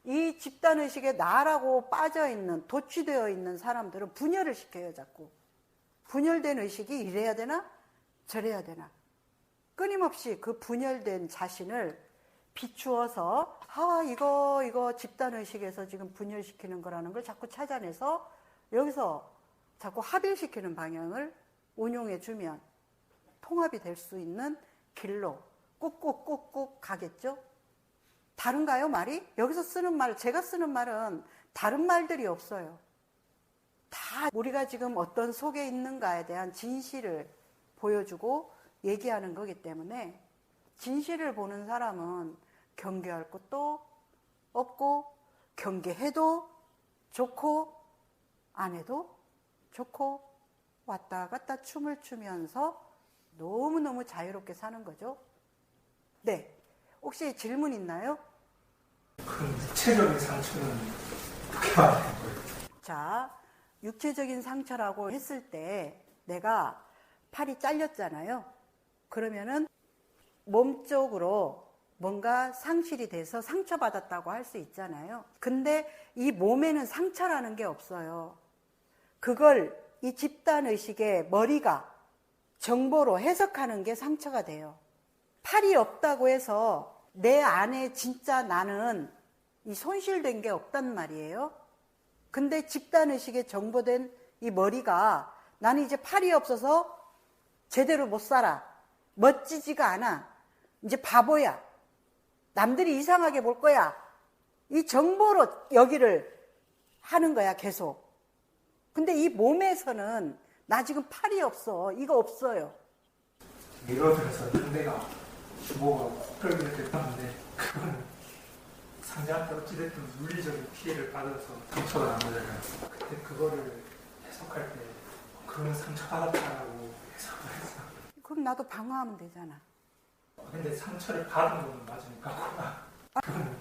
이 집단의식에 나라고 빠져있는 도취되어 있는 사람들은 분열을 시켜요. 자꾸 분열된 의식이 이래야 되나 저래야 되나 끊임없이 그 분열된 자신을 비추어서 이거 집단의식에서 지금 분열시키는 거라는 걸 자꾸 찾아내서 여기서 자꾸 합일시키는 방향을 운용해 주면 통합이 될 수 있는 길로 꾹꾹꾹꾹 가겠죠. 다른가요, 말이? 여기서 쓰는 말, 제가 쓰는 말은 다른 말들이 없어요. 다 우리가 지금 어떤 속에 있는가에 대한 진실을 보여주고 얘기하는 거기 때문에 진실을 보는 사람은 경계할 것도 없고 경계해도 좋고 안 해도 좋고 왔다 갔다 춤을 추면서 너무너무 자유롭게 사는 거죠. 네. 혹시 질문 있나요? 그럼 육체적인 상처는 어떻게 봐야 되는 거예요? 자, 육체적인 상처라고 했을 때 내가 팔이 잘렸잖아요. 그러면은 몸쪽으로 뭔가 상실이 돼서 상처받았다고 할 수 있잖아요. 근데 이 몸에는 상처라는 게 없어요. 그걸 이 집단의식의 머리가 정보로 해석하는 게 상처가 돼요. 팔이 없다고 해서 내 안에 진짜 나는 이 손실된 게 없단 말이에요. 근데 집단의식에 정보된 이 머리가 나는 이제 팔이 없어서 제대로 못 살아. 멋지지가 않아. 이제 바보야. 남들이 이상하게 볼 거야. 이 정보로 여기를 하는 거야, 계속. 근데 이 몸에서는 나 지금 팔이 없어. 이거 없어요. 예를 들어서 상대가 주먹으로 코를 이렇게 땄는데 그거는 상대한테 어찌됐든 물리적인 피해를 받아서 상처가 난 거잖아요. 그때 그거를 해석할 때 그거는 상처받았다라고 해석을 했어. 그럼 나도 방어하면 되잖아. 근데 상처를 받은 거는 맞으니까 그거는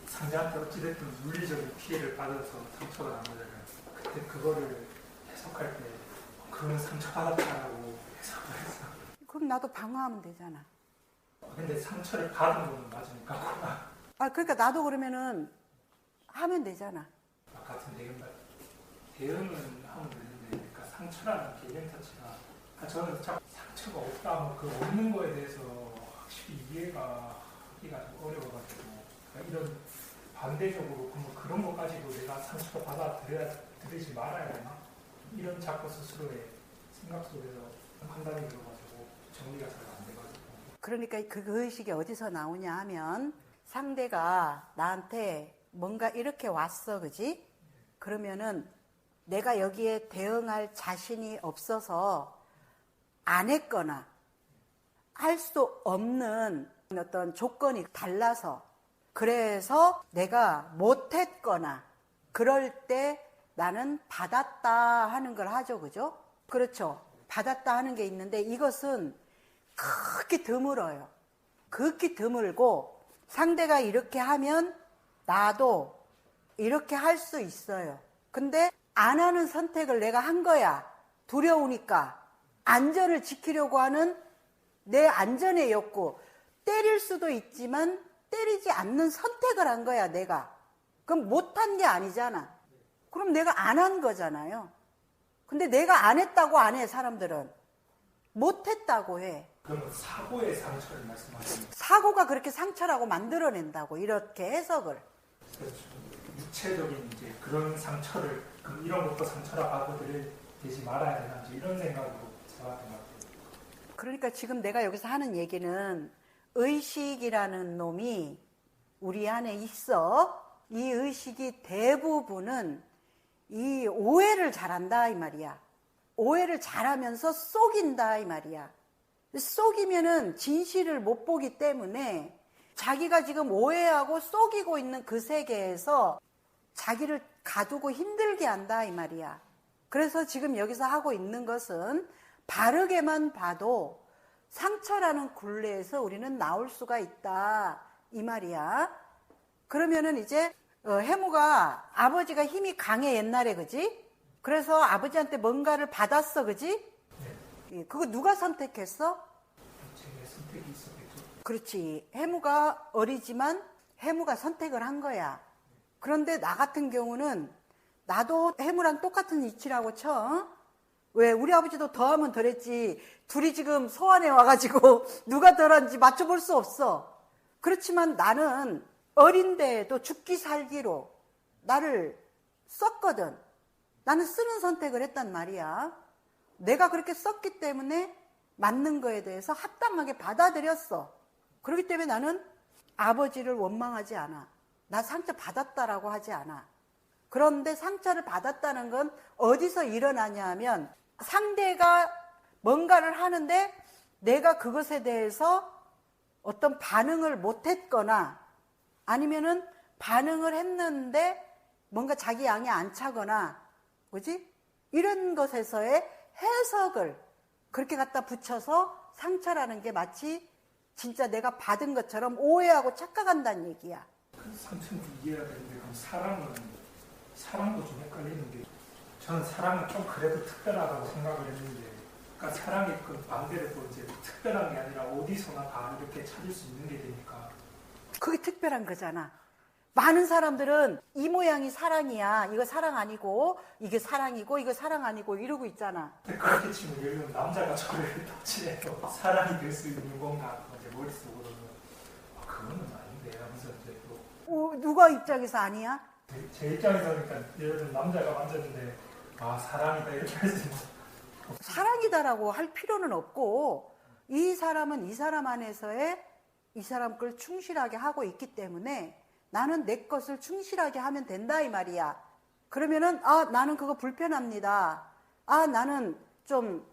상대한테 어찌됐든 물리적인 피해를 받아서 상처가 난 거잖아요. 그때 그거를 해석할 때 그거는 상처받았다라고 해석을 했어. 그럼 나도 방어하면 되잖아. 근데 상처를 받은 거는 맞으니까 그러니까 나도 그러면은 하면 되잖아. 같은 대응은 하면 되는데, 그러니까 상처라는 개념 자체가 저는 자꾸 상처가 없다, 그 없는 거에 대해서 확실히 이해가 하기가 좀 어려워가지고 이런 반대적으로 그런 것까지도 내가 상처를 받아들이지 말아야 되나? 이런 자꾸 스스로의 생각 속에서 판단이 들어가지고 정리가 잘 안 돼가지고. 그러니까 그 의식이 어디서 나오냐 하면 상대가 나한테 뭔가 이렇게 왔어, 그지? 그러면은 내가 여기에 대응할 자신이 없어서 안 했거나 할 수 없는 어떤 조건이 달라서 그래서 내가 못했거나 그럴 때 나는 받았다 하는 걸 하죠. 그죠? 그렇죠. 받았다 하는 게 있는데 이것은 극히 드물어요. 극히 드물고 상대가 이렇게 하면 나도 이렇게 할 수 있어요. 근데 안 하는 선택을 내가 한 거야. 두려우니까. 안전을 지키려고 하는 내 안전의 욕구. 때릴 수도 있지만 때리지 않는 선택을 한 거야, 내가. 그럼 못한 게 아니잖아. 그럼 내가 안 한 거잖아요. 근데 내가 안 했다고 안 해, 사람들은. 못했다고 해. 그러면 사고의 상처를 말씀하시는 거예요? 사고가 그렇게 상처라고 만들어낸다고, 이렇게 해석을. 그렇죠. 육체적인 이제 그런 상처를 그럼 이런 것도 상처라 받아들일 되지 말아야 되나 이제 이런 생각으로 제가 것 같아요. 그러니까 지금 내가 여기서 하는 얘기는 의식이라는 놈이 우리 안에 있어. 이 의식이 대부분은 이 오해를 잘한다 이 말이야. 오해를 잘하면서 속인다 이 말이야. 속이면은 진실을 못 보기 때문에 자기가 지금 오해하고 속이고 있는 그 세계에서 자기를 가두고 힘들게 한다 이 말이야. 그래서 지금 여기서 하고 있는 것은 바르게만 봐도 상처라는 굴레에서 우리는 나올 수가 있다 이 말이야. 그러면은 이제 해무가 아버지가 힘이 강해 옛날에 그지? 그래서 아버지한테 뭔가를 받았어 그지? 네. 그거 누가 선택했어? 제가 선택이 있었겠죠. 그렇지. 해무가 어리지만 해무가 선택을 한 거야. 그런데 나 같은 경우는 나도 해무랑 똑같은 위치라고 쳐. 왜? 우리 아버지도 더하면 덜했지. 둘이 지금 소환해 와가지고 누가 덜한지 맞춰볼 수 없어. 그렇지만 나는 어린데도 죽기 살기로 나를 썼거든. 나는 쓰는 선택을 했단 말이야. 내가 그렇게 썼기 때문에 맞는 거에 대해서 합당하게 받아들였어. 그렇기 때문에 나는 아버지를 원망하지 않아. 나 상처 받았다라고 하지 않아. 그런데 상처를 받았다는 건 어디서 일어나냐 하면 상대가 뭔가를 하는데 내가 그것에 대해서 어떤 반응을 못했거나 아니면은 반응을 했는데 뭔가 자기 양이 안 차거나 뭐지? 이런 것에서의 해석을 그렇게 갖다 붙여서 상처라는 게 마치 진짜 내가 받은 것처럼 오해하고 착각한다는 얘기야. 그 상처는 이해해야 되는데 그럼 사랑도 좀 헷갈리는 게 저는 사랑은 좀 그래도 특별하다고 생각을 했는데 그러니까 사랑이 그 반대로 또 이제 특별한 게 아니라 어디서나 다 이렇게 찾을 수 있는 게 되니까 그게 특별한 거잖아. 많은 사람들은 이 모양이 사랑이야. 이거 사랑 아니고 이게 사랑이고 이거 사랑 아니고 이러고 있잖아. 그렇게 치면 예를 들면 남자가 저를 터치해서 사랑이 될 수 있는 건가 이제 머릿속으로는 그거는 아닌데 하면서 이제 또 누가 입장에서 아니야? 제 입장에서 그러니까 예를 들면 남자가 만졌는데 아 사랑이다 이렇게 할 수 있는 사랑이다라고 할 필요는 없고 이 사람은 이 사람 안에서의 이 사람 걸 충실하게 하고 있기 때문에 나는 내 것을 충실하게 하면 된다 이 말이야. 그러면은 나는 그거 불편합니다. 나는 좀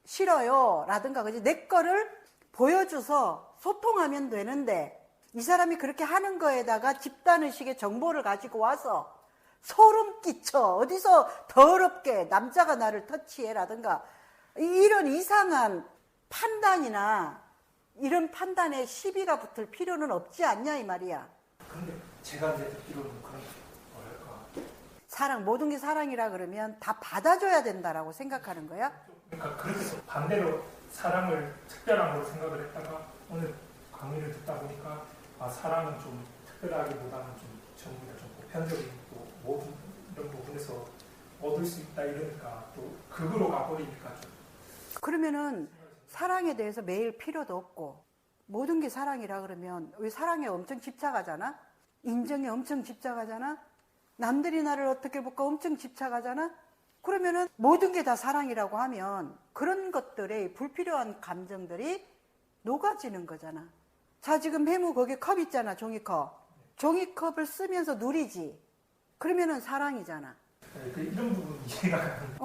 싫어요 라든가 그지? 내 거를 보여줘서 소통하면 되는데 이 사람이 그렇게 하는 거에다가 집단의식의 정보를 가지고 와서 소름 끼쳐 어디서 더럽게 남자가 나를 터치해라든가 이런 이상한 판단이나 이런 판단에 시비가 붙을 필요는 없지 않냐 이 말이야. 근데 제가 이제 듣기로는 그런 뭐랄까 사랑 모든 게 사랑이라 그러면 다 받아줘야 된다라고 생각하는 거야? 그러니까 그렇게 해서 반대로 사랑을 특별한 걸로 생각을 했다가 오늘 강의를 듣다 보니까 사랑은 좀 특별하기보다는 좀 전부 다 좀 보편적인 또 모든 이런 부분에서 얻을 수 있다 이러니까 또 극으로 가버리니까 좀 그러면은 사랑에 대해서 매일 필요도 없고 모든 게 사랑이라 그러면 왜 사랑에 엄청 집착하잖아? 인정에 엄청 집착하잖아? 남들이 나를 어떻게 볼까 엄청 집착하잖아? 그러면은 모든 게 다 사랑이라고 하면 그런 것들의 불필요한 감정들이 녹아지는 거잖아. 자, 지금 해무 거기 컵 있잖아, 종이컵. 종이컵을 쓰면서 누리지. 그러면은 사랑이잖아. 이런 부분 이해가 가는데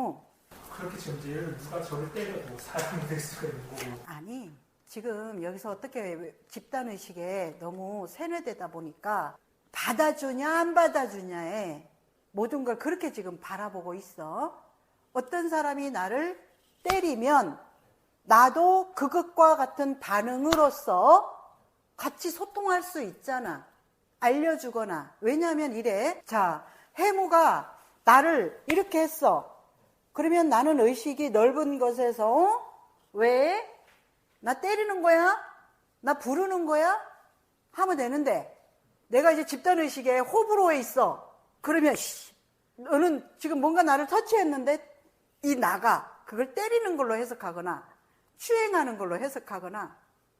그렇게 지금 이제 누가 저를 때려도 사람이 될 수가 있는 거고. 아니, 지금 여기서 어떻게 집단의식에 너무 세뇌되다 보니까 받아주냐 안 받아주냐에 모든 걸 그렇게 지금 바라보고 있어. 어떤 사람이 나를 때리면 나도 그것과 같은 반응으로서 같이 소통할 수 있잖아. 알려주거나. 왜냐하면 이래. 자, 해무가 나를 이렇게 했어. 그러면 나는 의식이 넓은 것에서 왜? 나 때리는 거야? 나 부르는 거야? 하면 되는데 내가 이제 집단의식에 호불호에 있어. 그러면 너는 지금 뭔가 나를 터치했는데 이 나가 그걸 때리는 걸로 해석하거나 추행하는 걸로 해석하거나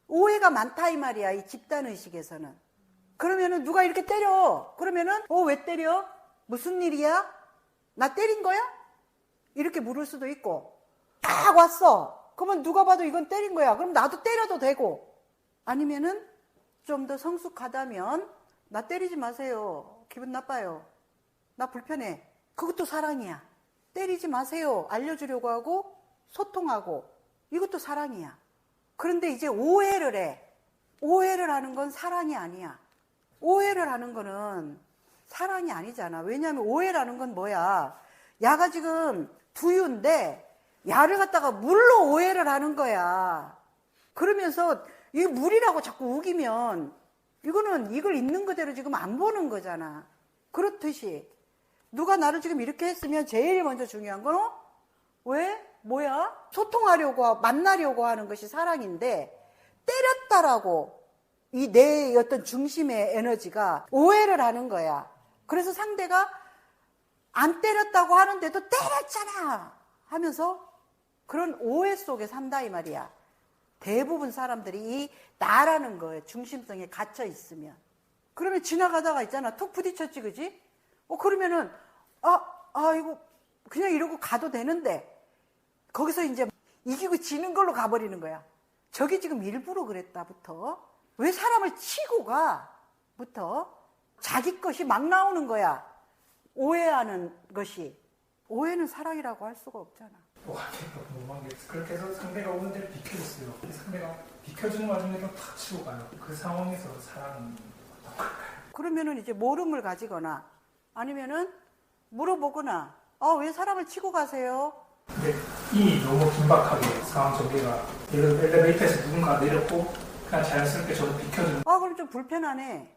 오해가 많다 이 말이야. 이 집단의식에서는. 그러면은 누가 이렇게 때려. 그러면은 왜 때려? 무슨 일이야? 나 때린 거야? 이렇게 물을 수도 있고 딱 왔어. 그러면 누가 봐도 이건 때린 거야. 그럼 나도 때려도 되고. 아니면은 좀 더 성숙하다면 나 때리지 마세요. 기분 나빠요. 나 불편해. 그것도 사랑이야. 때리지 마세요. 알려주려고 하고 소통하고 이것도 사랑이야. 그런데 이제 오해를 해. 오해를 하는 건 사랑이 아니야. 오해를 하는 거는 사랑이 아니잖아. 왜냐하면 오해라는 건 뭐야? 야가 지금 두유인데 야를 갖다가 물로 오해를 하는 거야. 그러면서 이게 물이라고 자꾸 우기면 이거는 이걸 있는 그대로 지금 안 보는 거잖아. 그렇듯이 누가 나를 지금 이렇게 했으면 제일 먼저 중요한 건 왜? 뭐야? 소통하려고 만나려고 하는 것이 사랑인데 때렸다라고 이 내 어떤 중심의 에너지가 오해를 하는 거야. 그래서 상대가 안 때렸다고 하는데도 때렸잖아 하면서 그런 오해 속에 산다 이 말이야. 대부분 사람들이 이 나라는 거에 중심성에 갇혀 있으면. 그러면 지나가다가 있잖아. 툭 부딪혔지, 그지? 그러면은 이거 그냥 이러고 가도 되는데 거기서 이제 이기고 지는 걸로 가버리는 거야. 저게 지금 일부러 그랬다부터 왜 사람을 치고 가부터 자기 것이 막 나오는 거야. 오해하는 것이. 오해는 사랑이라고 할 수가 없잖아. 궁금한 게 그렇게 해서 상대가 오는 데를 비켜줬어요. 상대가 비켜주는 와중에도 탁 치고 가요. 그 상황에서 사랑은 어떤 걸까요? 그러면은 이제 모름을 가지거나 아니면은 물어보거나 왜 사람을 치고 가세요? 근데 이 너무 긴박하게 상황 전개가 엘리베이터에서 누군가 내렸고 그냥 자연스럽게 저도 비켜주는. 그럼 좀 불편하네.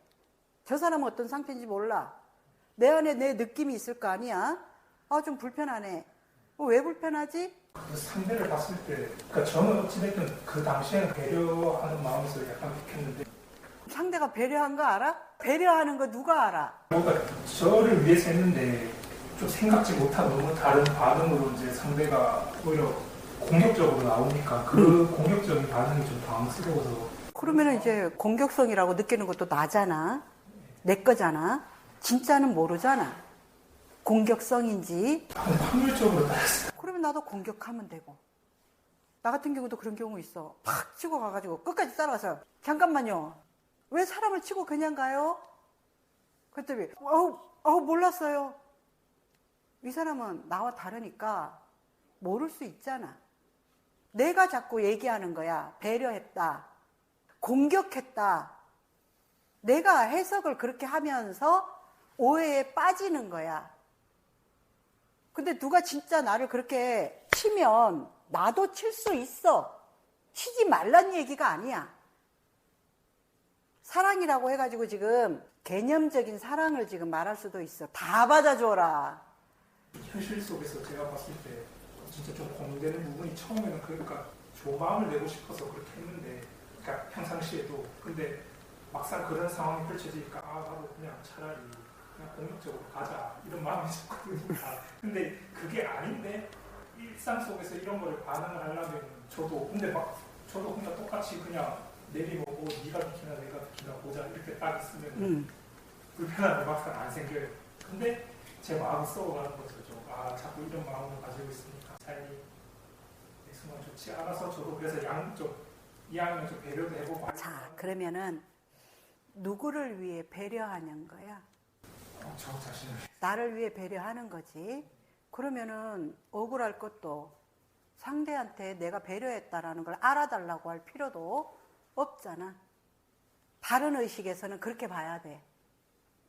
저 사람은 어떤 상태인지 몰라. 내 안에 내 느낌이 있을 거 아니야. 좀 불편하네. 왜 불편하지? 상대를 봤을 때, 그러니까 저는 어찌됐든 그 당시에는 배려하는 마음에서 약간 비켰는데. 상대가 배려한 거 알아? 배려하는 거 누가 알아? 뭔가 저를 위해서 했는데 좀 생각지 못한 너무 다른 반응으로 이제 상대가 오히려 공격적으로 나오니까 그 공격적인 반응이 좀 당황스러워서. 그러면은 이제 공격성이라고 느끼는 것도 나잖아. 내 거잖아. 진짜는 모르잖아. 공격성인지. 확률적으로 따랐어요. 그러면 나도 공격하면 되고. 나 같은 경우도 그런 경우 있어. 팍 치고 가가지고 끝까지 따라가서 잠깐만요. 왜 사람을 치고 그냥 가요? 그랬더니 몰랐어요. 이 사람은 나와 다르니까 모를 수 있잖아. 내가 자꾸 얘기하는 거야. 배려했다. 공격했다. 내가 해석을 그렇게 하면서 오해에 빠지는 거야. 근데 누가 진짜 나를 그렇게 치면 나도 칠 수 있어. 치지 말란 얘기가 아니야. 사랑이라고 해가지고 지금 개념적인 사랑을 지금 말할 수도 있어. 다 받아줘라. 현실 속에서 제가 봤을 때 진짜 좀 공유되는 부분이 처음에는 그러니까 좋은 마음을 내고 싶어서 그렇게 했는데, 그러니까 평상시에도. 근데 막상 그런 상황이 펼쳐지니까 나도 그냥 차라리 그냥 공격적으로 가자 이런 마음이 있었거든요. 근데 그게 아닌데 일상 속에서 이런 거를 반응을 하려면 저도 그냥 똑같이 그냥 내리보고 네가 비키나 내가 비키나 보자 이렇게 딱 있으면 불편한 게 막상 안 생겨요. 근데 제 마음이 썩어가는 거죠. 자꾸 이런 마음을 가지고 있으니까 삶이 내 순간 좋지 않아서 저도 그래서 양쪽 이왕이면 좀 배려도 해보고. 자, 그러면은 누구를 위해 배려하는 거야? 저 자신을. 나를 위해 배려하는 거지. 그러면은 억울할 것도 상대한테 내가 배려했다라는 걸 알아달라고 할 필요도 없잖아. 바른 의식에서는 그렇게 봐야 돼.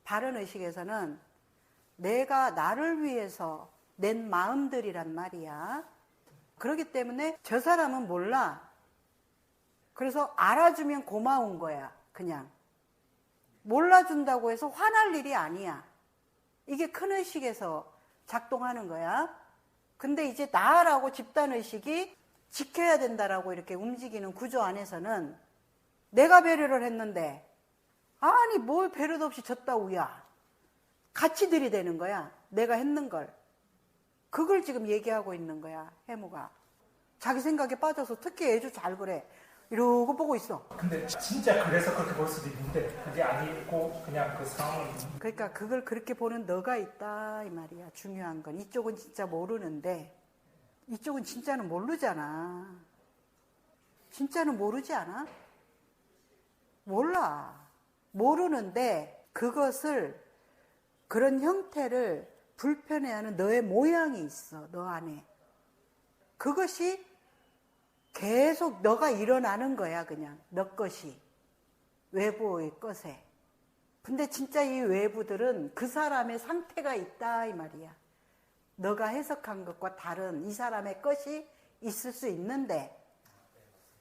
바른 의식에서는 내가 나를 위해서 낸 마음들이란 말이야. 그렇기 때문에 저 사람은 몰라. 그래서 알아주면 고마운 거야. 그냥. 몰라준다고 해서 화날 일이 아니야. 이게 큰 의식에서 작동하는 거야. 근데 이제 나라고 집단의식이 지켜야 된다라고 이렇게 움직이는 구조 안에서는 내가 배려를 했는데 아니 뭘 배려도 없이 졌다 우야. 같이 들이대는 거야. 내가 했는 걸. 그걸 지금 얘기하고 있는 거야. 해무가. 자기 생각에 빠져서 특히 애주 잘 그래. 이러고 보고 있어. 근데 진짜 그래서 그렇게 볼 수도 있는데 그게 아니고 그냥 그 상황을. 그러니까 그걸 그렇게 보는 너가 있다 이 말이야. 중요한 건 이쪽은 진짜 모르는데 이쪽은 진짜는 모르잖아. 진짜는 모르지 않아? 몰라. 모르는데 그것을 그런 형태를 불편해하는 너의 모양이 있어. 너 안에. 그것이 계속 너가 일어나는 거야. 그냥 너 것이. 외부의 것에. 근데 진짜 이 외부들은 그 사람의 상태가 있다 이 말이야. 너가 해석한 것과 다른 이 사람의 것이 있을 수 있는데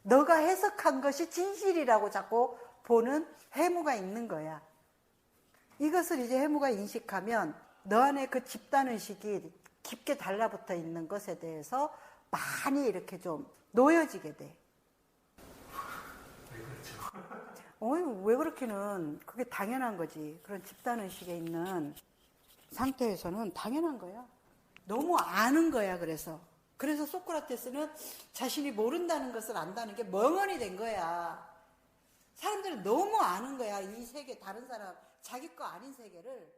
너가 해석한 것이 진실이라고 자꾸 보는 해무가 있는 거야. 이것을 이제 해무가 인식하면 너 안에 그 집단의식이 깊게 달라붙어 있는 것에 대해서 많이 이렇게 좀 놓여지게 돼. 왜 그렇죠? 왜 그렇게는 그게 당연한 거지. 그런 집단의식에 있는 상태에서는 당연한 거야. 너무 아는 거야. 그래서 소크라테스는 자신이 모른다는 것을 안다는 게 멍언이 된 거야. 사람들은 너무 아는 거야. 이 세계 다른 사람 자기 거 아닌 세계를.